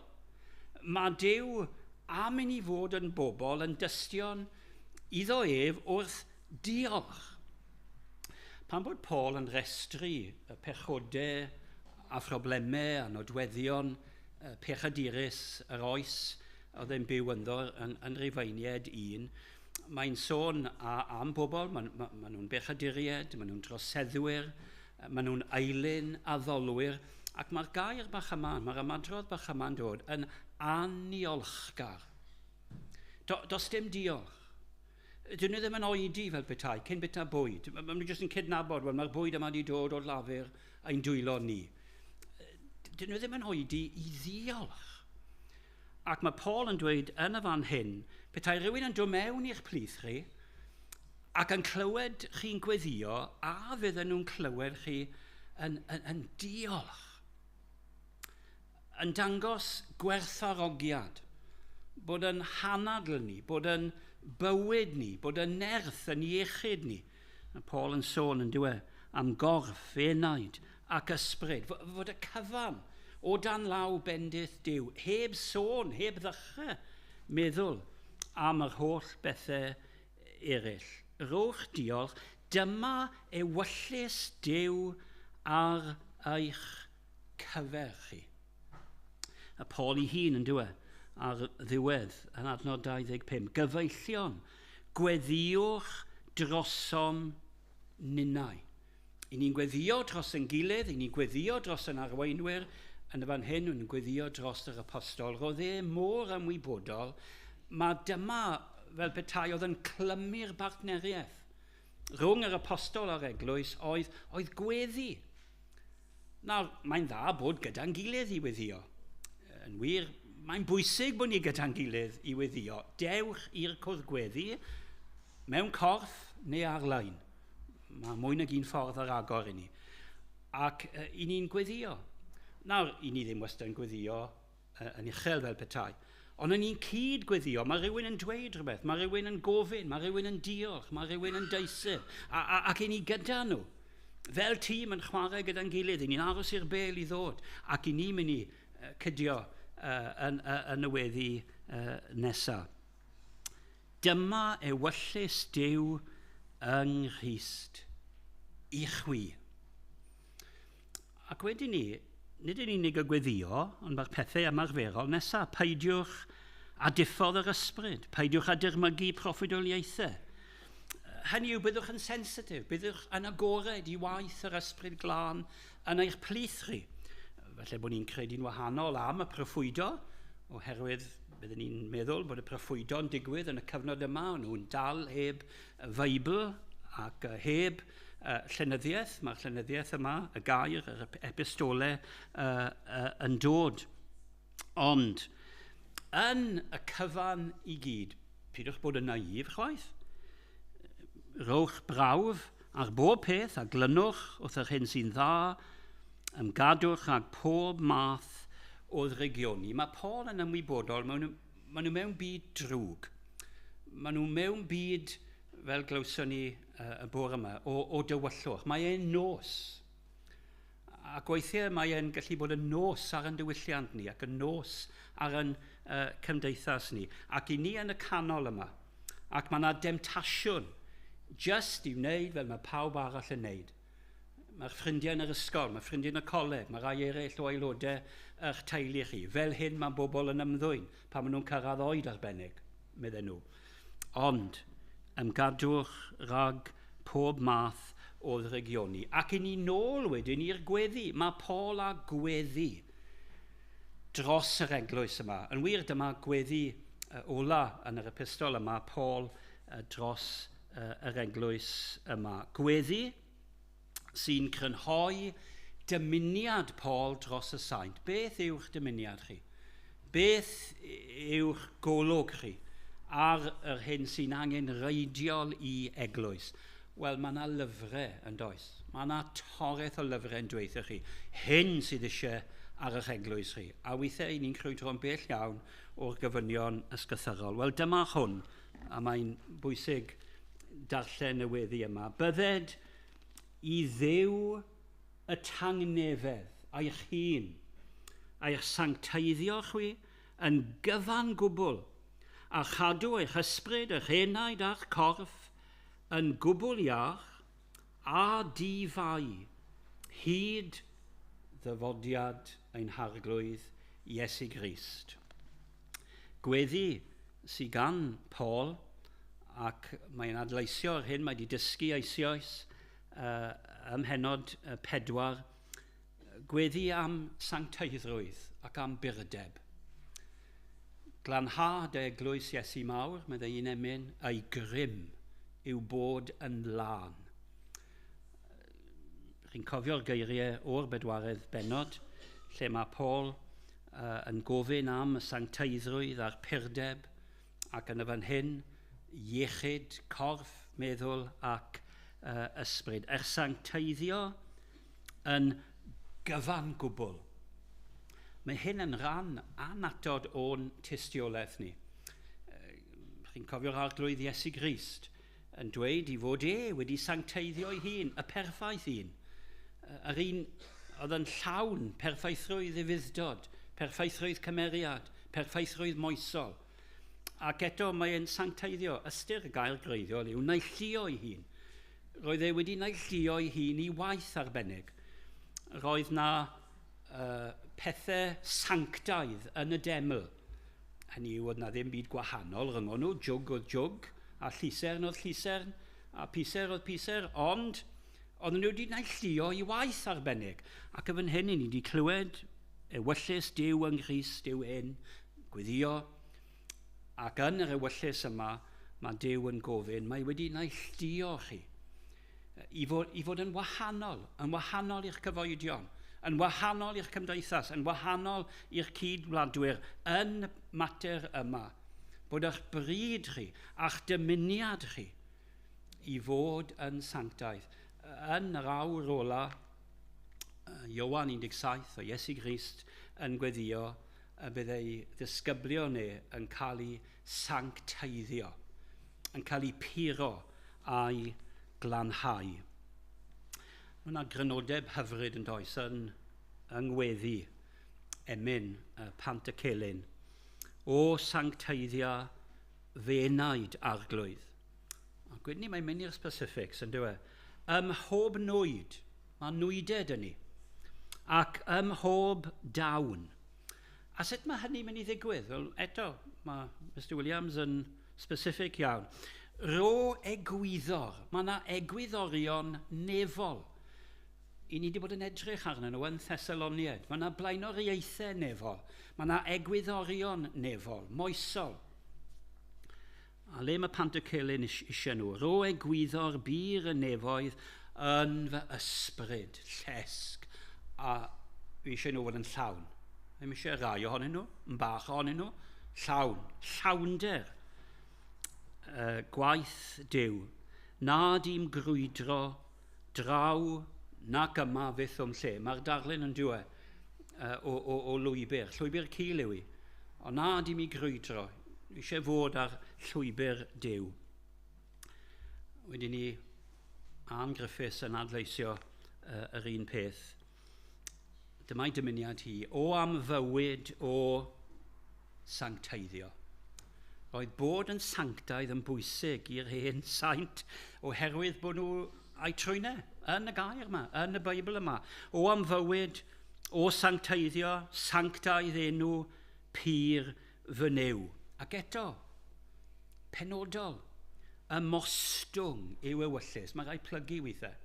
mae Duw am i ni fod yn bobl yn dystion iddo ef wrth diolch. Pan bod Paul yn restru y pechodau a phroblemau a nodweddion pechadurus yr oes oedd e'n byw ynddo yn Rufeiniaid 1, mae'n sôn am bobl, maen nhw'n bechaduriaid, maen nhw'n droseddwyr, maen nhw'n eilyn addolwyr, ac mae'r gair bach yma, mae'r ymadrodd bach yma'n dod yn aniolchgar. Does dim diolch. Dyn nhw ddim yn oedi fel petai, cyn bita bwyd. Maen nhw jyst yn cydnabod, wel, mae'r bwyd yma wedi dod o'r lafur ein dwylo ni. Dyn nhw ddim yn oedi i ddiolch. Ac mae Paul yn dweud yn y fan hyn, petai rhywun yn dod mewn i'ch plith chi, ac yn clywed chi'n gweddio, a fydden nhw'n clywed chi yn diolch. Yn dangos gwerthfawrogiad, bod yn hanadl ni, bod yn bywyd ni, bod yn nerth yn iechyd ni. Mae Paul yn sôn yn dweud am gorff, enaid ac ysbryd, fod y cyfan o dan law bendith Duw, heb sôn, heb ddechrau meddwl am yr holl bethau eraill. Rowch diolch Dyma ewyllus Duw ar eich cyfer chi. A Paul ei hun yn dweud ar ddiwedd yn adnod 25. Gyfeillion, gweddiwch drosom ninnau. I ni'n gweddio dros yn gilydd, i ni'n gweddio dros yn arweinwyr, yn y fan hyn yn gweddio dros yr apostol. Roedd e mor ymwybodol, mae dyma fel petai oedd yn clymu'r bartneriaeth rhwng yr apostol a'r eglwys oedd gweddi. Nawr, mae'n dda bod gyda'n gilydd i weddio. Yn wir, mae'n bwysig bod ni gyda'n gilydd i weddio. Dewch i'r cwrdd gweddi mewn corff neu ar-lein. Mae mwy nag un ffordd ar agor i ni. Ac i ni'n gweddio. Nawr, i ni ddim wastad yn gweddio yn uchel fel petai. Ond yn ni'n cyd gweddio, mae rhywun yn dweud rhywbeth, mae rhywun yn gofyn, mae rhywun yn diolch, mae rhywun yn deisir, ac i ni gyda nhw. Fel tîm yn chwarae gyda'n gilydd, i ni'n aros i'r bel i ddod, ac i ni'n mynd i cydio yn y weddi nesaf. Dyma ewyllus Duw yng Nghrist i chwi. Ac wedyn ni, nid yn unig y gweddio, ond mae'r pethau ymarferol nesaf. Peidiwch a diffodd yr ysbryd. Peidiwch a dirmygu proffwydoliaethau. Hynny yw, byddwch yn sensitif. Byddwch yn agored i waith yr ysbryd glân yn eich plith chi. Felly bod ni'n credu'n wahanol am y proffwydo, oherwydd byddwn ni'n meddwl bod y proffwydo'n digwydd yn y cyfnod yma, ond nhw'n dal heb Feibl ac heb llenyddiaeth. Mae'r llenyddiaeth yma, y gair, yr epistolau yn dod. Ond yn y cyfan i gyd, pidwch bod yn naif chwaith. Rowch brawf ar bob peth a glynwch wrth yr hyn sy'n dda, ymgadwch ag pob math o ddregioni. Mae Paul yn ymwybodol, maen nhw mewn byd drwg. Maen nhw mewn byd, fel glywson ni y bore yma, o dywyllwch. Mae e'n nos. Ac weithiau mae e'n gallu bod yn nos ar yn diwylliant ni, ac yn nos ar yn cymdeithas ni. Ac i ni yn y canol yma, ac mae yna demtasiwn just i wneud fel mae pawb arall yn wneud. Mae'r ffrindiau yn yr ysgol, mae'r ffrindiau yn y coleg, mae rai eraill o aelodau eich teulu chi. Fel hyn mae bobl yn ymddwyn pan maen nhw'n cyrraedd oed arbennig, medden nhw. Ond, ymgadwch rhag pob math o ddregioni. Ac i ni nôl wedyn i'r gweddi. Mae Paul a gweddi dros yr eglwys yma. Yn wir, dyma gweddi ola yn yr epistol yma, Paul dros yr eglwys yma. Gweddi sy'n crynhoi dymuniad Paul dros y saint. Beth yw'ch dymuniad chi? Beth yw'ch golwg chi ar yr hyn sy'n angen reidiol i eglwys? Wel, mae yna lyfrau yn does. Mae yna toreth o lyfrau yn dweud chi. Hyn sydd eisiau ar eich eglwys chi. A weithiau ni'n crwydro'n bell iawn o'r gyfynion ysgythyrol. Wel, dyma hwn, a mae'n bwysig darllen y weddi yma. Bydded i ddew y tangnefedd a'ch hun, a'ch sancteiddio chwi yn gyfan gwbl, a chadw eich ysbryd, eich enaid a'ch corff yn gwbl iach a difau, hyd ddyfodiad ein harglwydd Iesu Grist. Gweddi sy'n gan Paul, ac mae'n adleisio'r hyn mae wedi dysgu eisoes ym Mhenod 4, gweddi am sancteiddrwydd ac am burdeb. Glanhad y eglwys Iesu mawr, meddai un emyn, ei grym yw bod yn lan. Chi'n cofio'r geiriau o'r bedwaredd bennod, lle mae Paul yn gofyn am y sancteiddrwydd a'r purdeb, ac yn y fan hyn, iechyd, corff, meddwl ac ysbryd. Sancteiddio yn gyfan gwbl. Mae hyn yn rhan anatod o'n tystiolaeth ni. Chi'n cofio'r arglwydd Iesu Grist yn dweud i fod wedi sancteiddio ei hun, y perffaith un. Yr un oedd yn llawn perffaithrwydd ddifuddod, perffaithrwydd cymeriad, perffaithrwydd moesol. Ac eto mae e'n sancteiddio, ystyr y gair greiddiol yw neillio ei hun. roedd e wedi neilltuo ei hun i waith arbennig. Roedd na pethau sanctaidd yn y deml. Hynny yw, oedd na ddim byd gwahanol rhwng nhw, jwg oedd jwg, a llusern oedd llusern, a piser oedd piser, ond oedden nhw wedi neilltuo i waith arbennig. Ac yn hyn, ni wedi clywed ewyllus Duw yng Nghrist, Duw hyn, gwyddio, ac yn yr ewyllus yma, mae Duw yn gofyn, mae wedi neilltuo chi i fod yn wahanol i'ch cyfoedion, yn wahanol i'ch cymdeithas, yn wahanol i'r cydwladwyr yn mater yma, bod eich bryd chi a'ch dymuniad chi i fod yn sanctaidd. Yn yr awr ola, Iowan 17 o Iesu Grist yn gweddio y bydd ei ddisgyblion yn cael ei sancteiddio, yn cael ei puro a'i glanhau. Mae yna grynodeb hyfryd yn does yn ngweddi emyn Pant y Celyn. O sancteiddia fe wnaid arglwydd. Ac wedyn ni mae'n mynd i'r specifics yn dweud. Ym mhob nwyd, mae nwyded yn ni, ac ym mhob dawn. A sut mae hynny mynd i ddigwydd? Wel, eto, mae Mr Williams yn specific iawn. Ro egwyddor, mae yna egwyddorion nefol. I ni wedi bod yn edrych arnyn nhw yn Thessaloniaid. Mae yna blaenoriaethau nefol. Mae yna egwyddorion nefol, moesol. A le mae Pant y Celyn eisiau nhw? Ro egwyddor byr y nefoedd yn fy ysbryd, llesg. A eisiau nhw fod yn llawn. Ddim eisiau rai ohonyn nhw, yn bach ohonyn nhw. Llawn, llawnder. Gwaith Duw, nad i'm grwydro draw nac yma fyth o'm lle. Mae'r darlun yn dweud o lwybr, llwybr cil yw i. Ond nad i'm i grwydro, eisiau fod ar llwybr Duw. Wedyn ni, Ann Griffiths yn adleisio yr un peth. Dyma'i dymuniad hi, o am fywyd o sancteiddio. Roedd bod yn sanctaidd yn bwysig i'r hen saint oherwydd bod nhw a'i trwynau yn y gair yma, yn y Beibl yma. O am fywyd, o sancteiddio, sanctaidd enw, pyr fy new. Ac eto, penodol, ymostwng yw ewyllus. Mae rai plygu weithiau.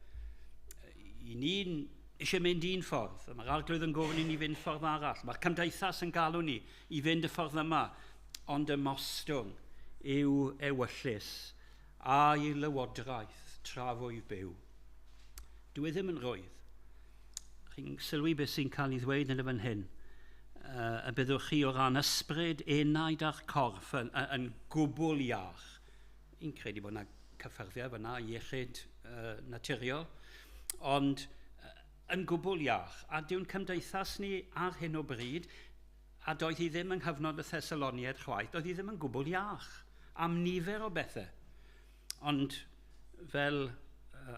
I ni'n eisiau mynd un ffordd. Mae'r arglwydd yn gofyn i ni fynd ffordd arall. Mae'r cymdeithas yn galw ni i fynd y ffordd yma. Ond ymostwng yw ewyllus a'i lywodraeth trafwydd byw. Dwi ddim yn rwydd. Chi'n sylwi beth sy'n cael ei ddweud yn y fan hyn. Y byddwch chi o ran ysbryd, enaid a'ch corff yn gwbl iach. I'n credu bod yna cyffyrddiau fyna iechyd naturiol. Ond yn gwbl iach. A diw'n cymdeithas ni ar hyn o bryd, a doedd hi ddim yng nghyfnod y Thessaloniaid chwaith, doedd hi ddim yn gwbl iach am nifer o bethau. Ond fel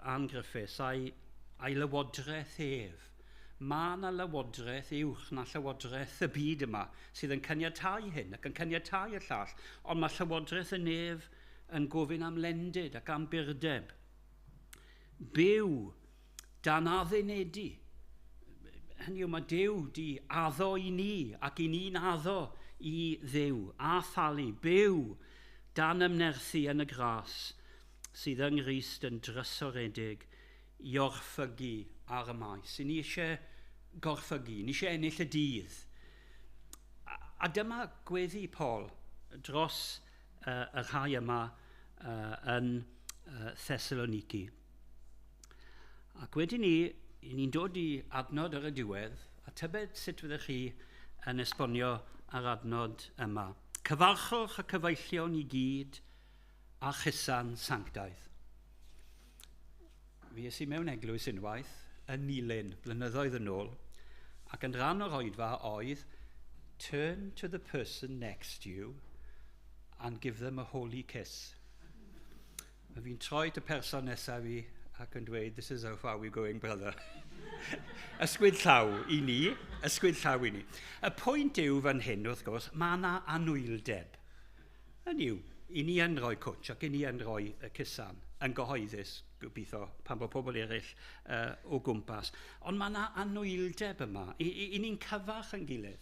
Ann Griffiths, a'i lywodraeth ef, mae yna lywodraeth uwch na llywodraeth y byd yma sydd yn caniatáu hyn ac yn caniatáu y llall, ond mae llywodraeth y nef yn gofyn am lendyd ac am byrdeb. Byw dan addunedi. Hynny yw, mae Duw di addo i ni ac i ni'n addo i Dduw a thalu, byw dan ymnerthu yn y gras sydd yng Nghrist yn drysoredig i orffygu ar y maes. I ni eisiau gorffygu, ni eisiau ennill y dydd. A dyma gweddi Paul dros y rhai yma yn Thessaloniki. Ac wedyn ni'n dod i adnod ar y diwedd, a tybed sut fyddwch chi yn esbonio ar adnod yma. Cyfarchwch y cyfeillion i gyd a chysan sanctaidd. Fi ys i mewn eglwys unwaith yn Nilyn blynyddoedd yn ôl, ac yn rhan o'r oedfa oedd turn to the person next to you and give them a holy kiss. Fi'n troi at y person nesaf fi ac yn dweud, this is how far we're going, brother. Ysgwyd llaw i ni, ysgwyd llaw i ni. Y pwynt yw fan hyn, wrth gwrs, mae yna anwyldeb. Hynny yw, i ni yn rhoi cwtch ac i ni yn rhoi y cysan, yn gyhoeddus, gobeithio pan bod pobl eraill o gwmpas. Ond mae yna anwyldeb yma. I ni'n cyfach yn gilydd.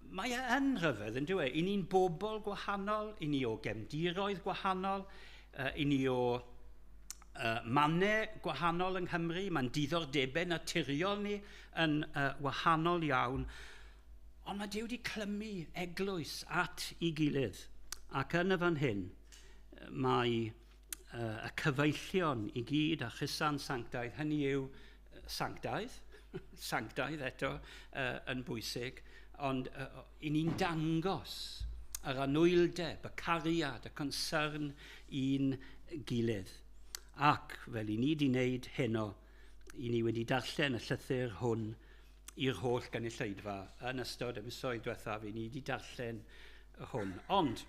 Mae yn rhyfedd, yn dweud, i ni'n bobl gwahanol, i ni o gefndiroedd gwahanol, i ni o mannau gwahanol yng Nghymru, mae'n diddordebau naturiol ni yn wahanol iawn, ond mae Duw wedi clymu eglwys at ei gilydd. Ac yn y fan hyn, mae y cyfeillion i gyd a chysan sanctaidd, hynny yw sanctaidd, sanctaidd eto yn bwysig, ond i ni'n dangos yr anwyldeb, y cariad, y concern i'n gilydd. Ac fel i ni wedi wneud heno, i ni wedi darllen y llythyr hwn i'r holl gynulleidfa yn ystod y misoedd diwethaf, i ni wedi darllen hwn. Ond,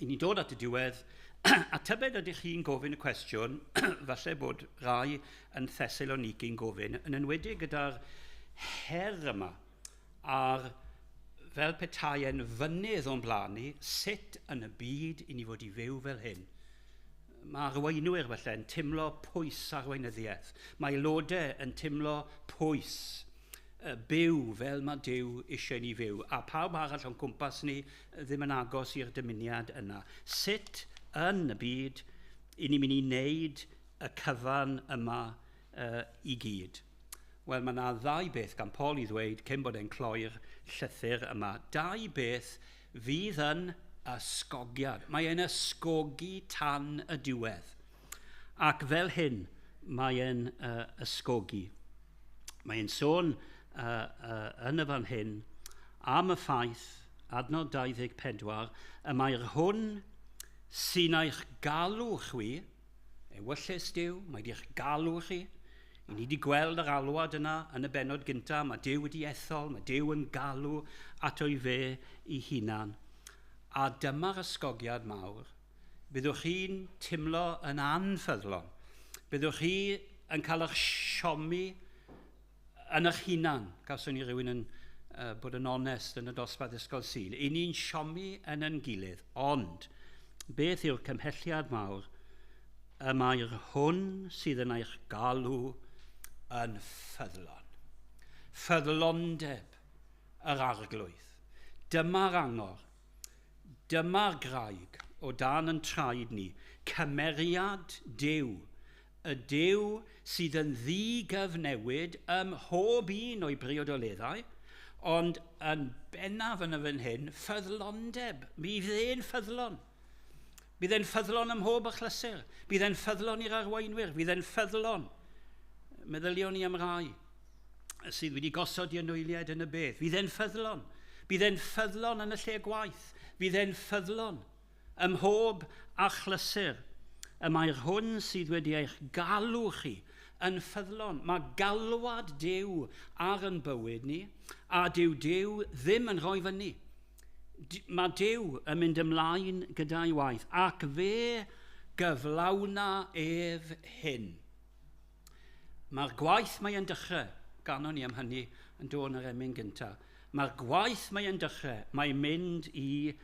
i ni dod at y diwedd, a tybed ydych chi'n gofyn y cwestiwn, falle bod rai yn Thessalonici'n gofyn, yn enwedig gyda'r her yma, ar fel petai'n fynydd o'n blaen ni, sut yn y byd i ni fod i fyw fel hyn. Mae arweinwyr felly yn timlo pwys arweinyddiaeth. Mae aelodau yn timlo pwys byw fel mae Duw eisiau ni fyw. A pawb arall o'n cwmpas ni ddim yn agos i'r dymuniad yna. Sut yn y byd i ni'n mynd i wneud y cyfan yma i gyd? Wel, mae yna ddau beth gan Paul i ddweud cyn bod e'n cloi'r llythyr yma. Dau beth fydd yn ysgogiad. Mae e'n ysgogi tan y diwedd. Ac fel hyn, mae e'n ysgogi. Mae e'n sôn yn y fan hyn am y ffaith, adnod 24, y mae'r hwn sy'n eich galw chwi, ewyllus Duw, mae di'ch galw chi. I ni wedi gweld yr alwad yna yn y bennod gyntaf, mae Duw wedi ethol, mae Duw yn galw at o'i fe ei hunan. A dyma'r ysgogiad mawr. Byddwch chi'n timlo yn anffyddlon. Byddwch chi yn cael eich siomi yn eich hunan. Gawson ni rhywun yn bod yn onest yn y dosbarth ysgol Sul. I ni'n siomi yn ein gilydd. Ond, beth yw'r cymhelliad mawr? Y mae'r hwn sydd yn eich galw yn ffyddlon. Ffyddlondeb yr arglwydd. Dyma'r angor. Dyma'r graig o dan yn traed ni. Cymeriad Duw. Y Duw sydd yn ddigyfnewid ym mhob un o'i briodoleddau, ond yn bennaf yn y fan hyn, ffyddlondeb. Bydd e'n ffyddlon. Bydd e'n ffyddlon ym mhob achlysur. Bydd e'n ffyddlon i'r arweinwyr. Bydd e'n ffyddlon. Meddylion ni am rai sydd wedi gosod i anwyliad yn y beth. Bydd e'n ffyddlon. Bydd e'n ffyddlon yn y lle gwaith. Bydd e'n ffyddlon ym mhob achlysur. Y mae'r hwn sydd wedi eich galw chi yn ffyddlon. Mae galwad Duw ar yn bywyd ni, a Duw ddim yn rhoi fyny. Mae Duw yn mynd ymlaen gyda'i waith, ac fe gyflawna ef hyn. Mae'r gwaith mae yn dechrau, ganon ni am hynny yn dod yn yr emyn gyntaf. Mae'r gwaith mae yn dechrau, mae'n mynd i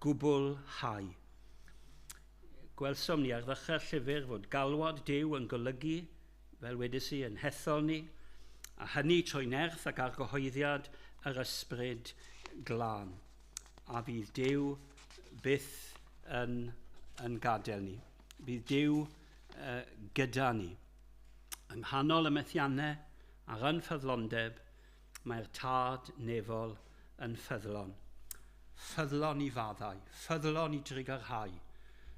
gwblhau. Gwelsom ni ar ddechrau'r llyfr fod galwad Duw yn golygu, fel wedys i, yn hethol ni, a hynny trwy nerth ac argyhoeddiad yr ysbryd glân. A bydd Duw byth yn gadael ni. Bydd Duw gyda ni. Yng nghanol y methiannau a'r ynffyddlondeb, mae'r tad nefol yn ffyddlon. Ffyddlon i faddau, ffyddlon i drigyrhau,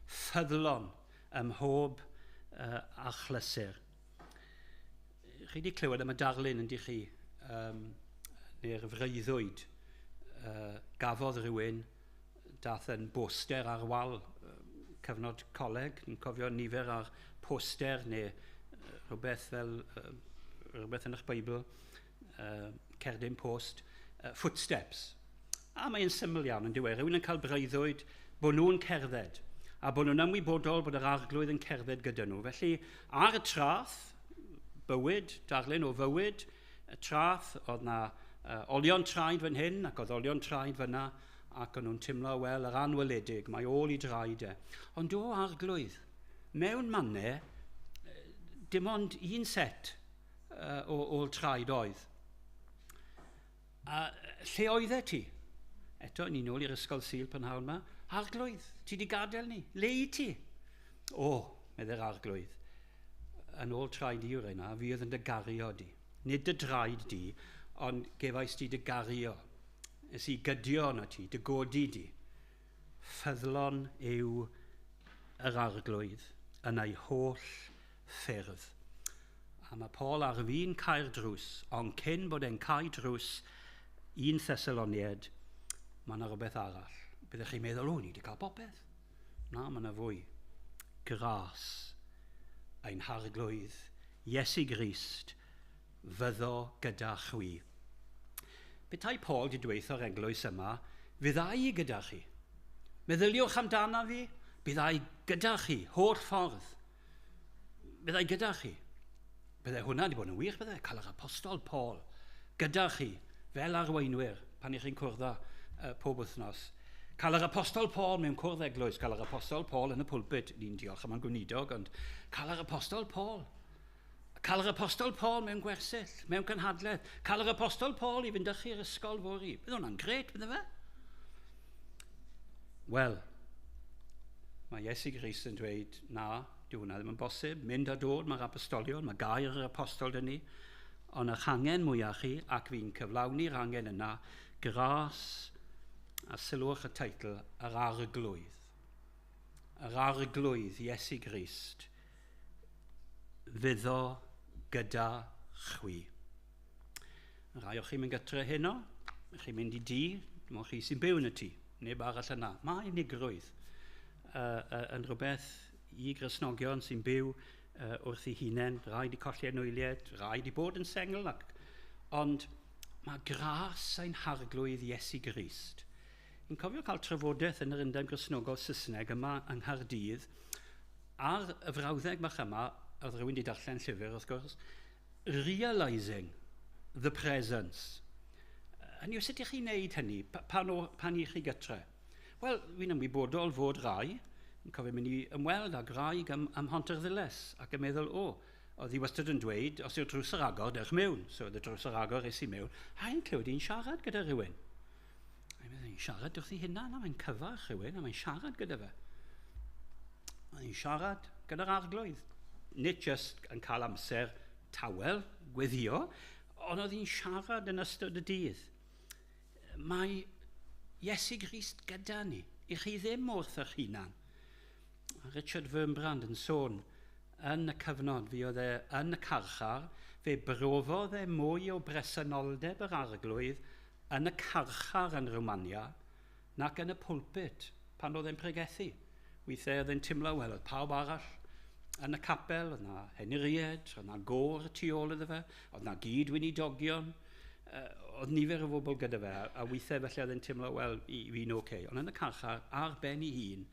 ffyddlon ym mhob achlysur. Chi wedi clywed am y darlun yn chi, neu'r freuddwyd, gafodd rhywun dath yn boster ar wal cyfnod coleg, ni'n cofio nifer ar poster neu rhywbeth fel rhywbeth yn eich Beibl, cerdyn post, footsteps. A mae'n syml iawn yn diwedd. Rhywun yn cael breuddwyd bod nhw'n cerdded a bod nhw'n ymwybodol bod yr arglwydd yn cerdded gyda nhw. Felly, ar y trath, bywyd, darlun o fywyd, y trath, oedd na olion traed fan hyn ac oedd olion traed fyna ac o'n nhw'n timlo, wel, yr anweledig, mae ôl i draed e. Ond o arglwydd, mewn mannau, dim ond un set o traed oedd. A lle oedd e ti? Eto, ni'n ôl i'r ysgol Sul Prynhawn yma. Arglwydd, ti di gadael ni. Le i ti? O, medde'r arglwydd. Yn ôl traed i yw'r yna, fi oedd yn dy gario di. Nid dy draed di, ond gefais ti dy gario. Ys i gydio yna ti, dy godi di. Ffyddlon yw yr arglwydd yn ei holl ffyrdd. A mae Paul ar fi'n cael drws, ond cyn bod e'n cael drws 1 Thessaloniad, mae yna rhywbeth arall. Byddech chi'n meddwl, ni wedi cael popeth. Na, mae yna fwy. Gras ein harglwydd, Iesu Grist, fyddo gyda chwi. Betai Paul wedi dweud o'r eglwys yma, fyddai gyda chi. Meddyliwch amdana fi, byddai gyda chi, holl ffordd. Byddai gyda chi. Byddai hwnna wedi bod yn wych, byddai cael yr apostol Paul gyda chi, fel arweinwyr, pan i'ch chi'n cwrdd pob wythnos. Cael yr apostol Paul mewn cwrdd eglwys, cael yr apostol Paul yn y pwlpit, ni'n diolch am gweinidog, ond cael yr apostol Paul. Cael yr apostol Paul mewn gwersyll, mewn cynhadledd. Cael yr apostol Paul i fynd â chi'r ysgol fori. Bydd hwnna'n gret, bydde fe? Wel, mae Iesu Grist yn dweud, na, dyw hwnna ddim yn bosib. Mynd a dod, mae'r apostolion, mae gair yr apostol dyn ni. Ond eich angen mwyaf chi, ac fi'n cyflawni'r angen yna, gras, a sylwch y teitl, yr arglwydd. Yr arglwydd Iesu Grist, fyddo gyda chwi. Rai o'ch chi'n mynd gytre heno, chi'n mynd i di, dim ond chi sy'n byw yn y tŷ, neb arall yna. Mae unigrwydd yn rhywbeth i Gristnogion sy'n byw wrth ei hunain, rai di colli enwyliad, rai di bod yn sengl, ond mae gras ein harglwydd Iesu Grist. Yn cofio cael trafodaeth yn yr Undeb Gristnogol Saesneg yma yng Nghaerdydd, ar y frawddeg bach yma, oedd rhywun wedi darllen llyfr, wrth gwrs, realising the presence. Hynny yw, sut ych chi'n neud hynny? Pan i chi gytre? Wel, fi'n ymwybodol fod rai, yn cofio mynd i ymweld ag graig am Honterddilys, ac yn meddwl, oedd hi wastad yn dweud, os yw'r drws yr agor, dewch mewn. So, oedd y drws yr agor es i mewn. A i'n clywed i'n siarad gyda rhywun. A'n meddwl, i'n siarad wrth i hynna, a mae'n cyfarch rhywun, a mae'n siarad gyda fe. I'n siarad gyda'r arglwydd. Nid just yn cael amser tawel, gweddio, ond oedd hi'n siarad yn ystod y dydd. Mae Iesu Grist gyda ni. I chi ddim wrth eich hunan. Richard Wurmbrand yn sôn yn y cyfnod fi oedd e yn y carchar, fe brofodd e mwy o bresenoldeb yr arglwydd yn y carchar yn Rwmania nac yn y pwlpit pan oedd e'n pregethu. Weithiau oedd e'n timlo, wel, oedd pawb arall yn y capel, oedd na Henried, oedd na Gôr tu ôl iddo fe, oedd na gyd weinidogion, oedd nifer o bobl gyda fe, a weithiau felly oedd e'n timlo, wel, fi'n oce. Ond yn y carchar, ar ben ei hun,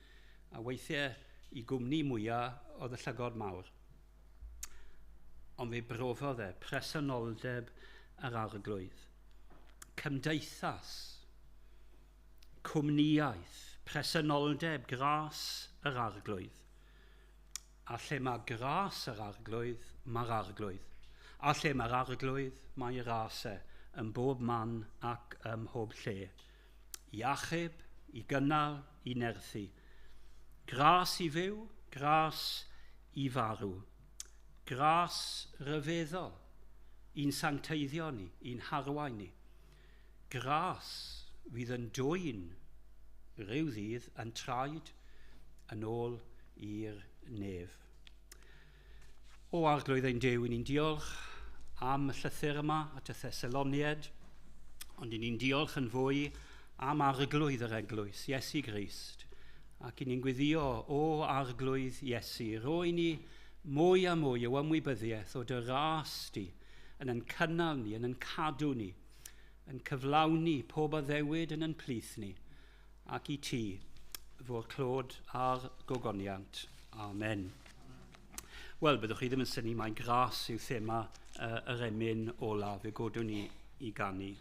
a weithiau i gwmni mwyaf oedd y llygod mawr. Ond fe brofodd e presenoldeb yr arglwydd. Cymdeithas, cwmniaeth, presenoldeb, gras yr arglwydd. A lle mae gras yr arglwydd, mae'r arglwydd. A lle mae'r arglwydd, mae'r rasau yn bob man ac ym mhob lle. I achub, i gynnal, i nerthu. Gras i fyw, gras i farw. Gras ryfeddol, i'n sancteiddio ni, i'n harwain ni. Gras fydd yn dwyn rhyw ddydd yn traed yn ôl i'r nef. O arglwydd ein Duw, ni'n diolch am y llythyr yma at y Thessaloniad, ond ni'n diolch yn fwy am arglwydd yr eglwys, Iesu Grist. Ac ni'n gwyddio o arglwydd Iesu, roi ni mwy a mwy o ymwybyddiaeth o dy ras di, yn cynnal ni, yn cadw ni, yn cyflawni pob addewid yn plith ni, ac i ti, fod clod a'r gogoniant. Amen. Wel, byddwch chi ddim yn syni mai gras yw thema yr emyn olaf, fe godwn ni i ganu.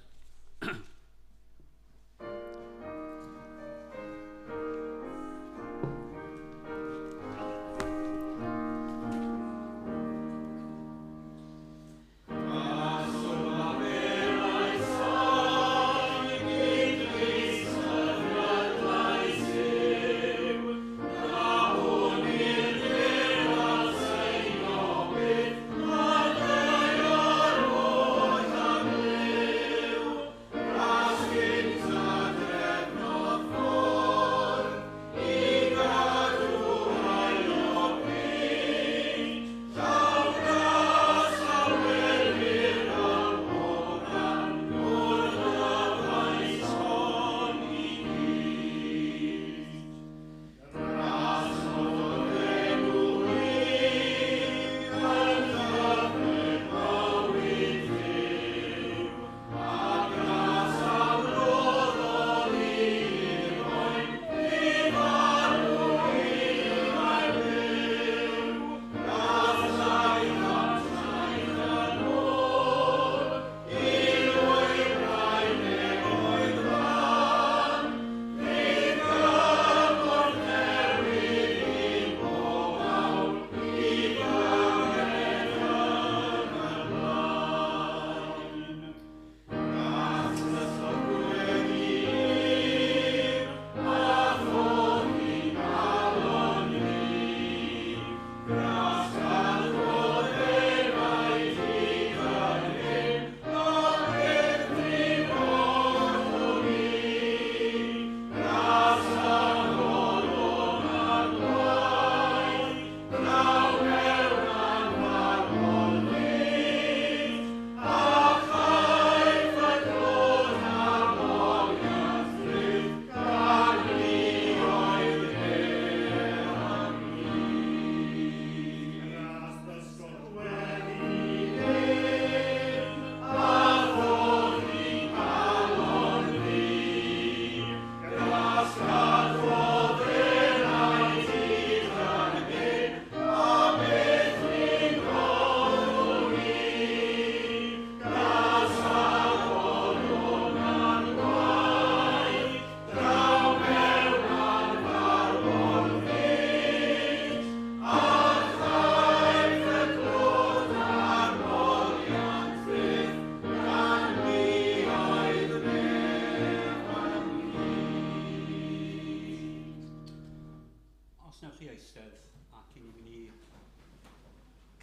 eistedd ac i ni mynd i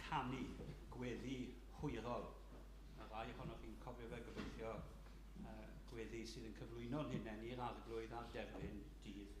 canu gweddi hwyrol. Y rai ohonoch chi'n cofio fe gobeithio gweddi sydd yn cyflwyno'n hunain i'r arglwydd a'r derfyn dydd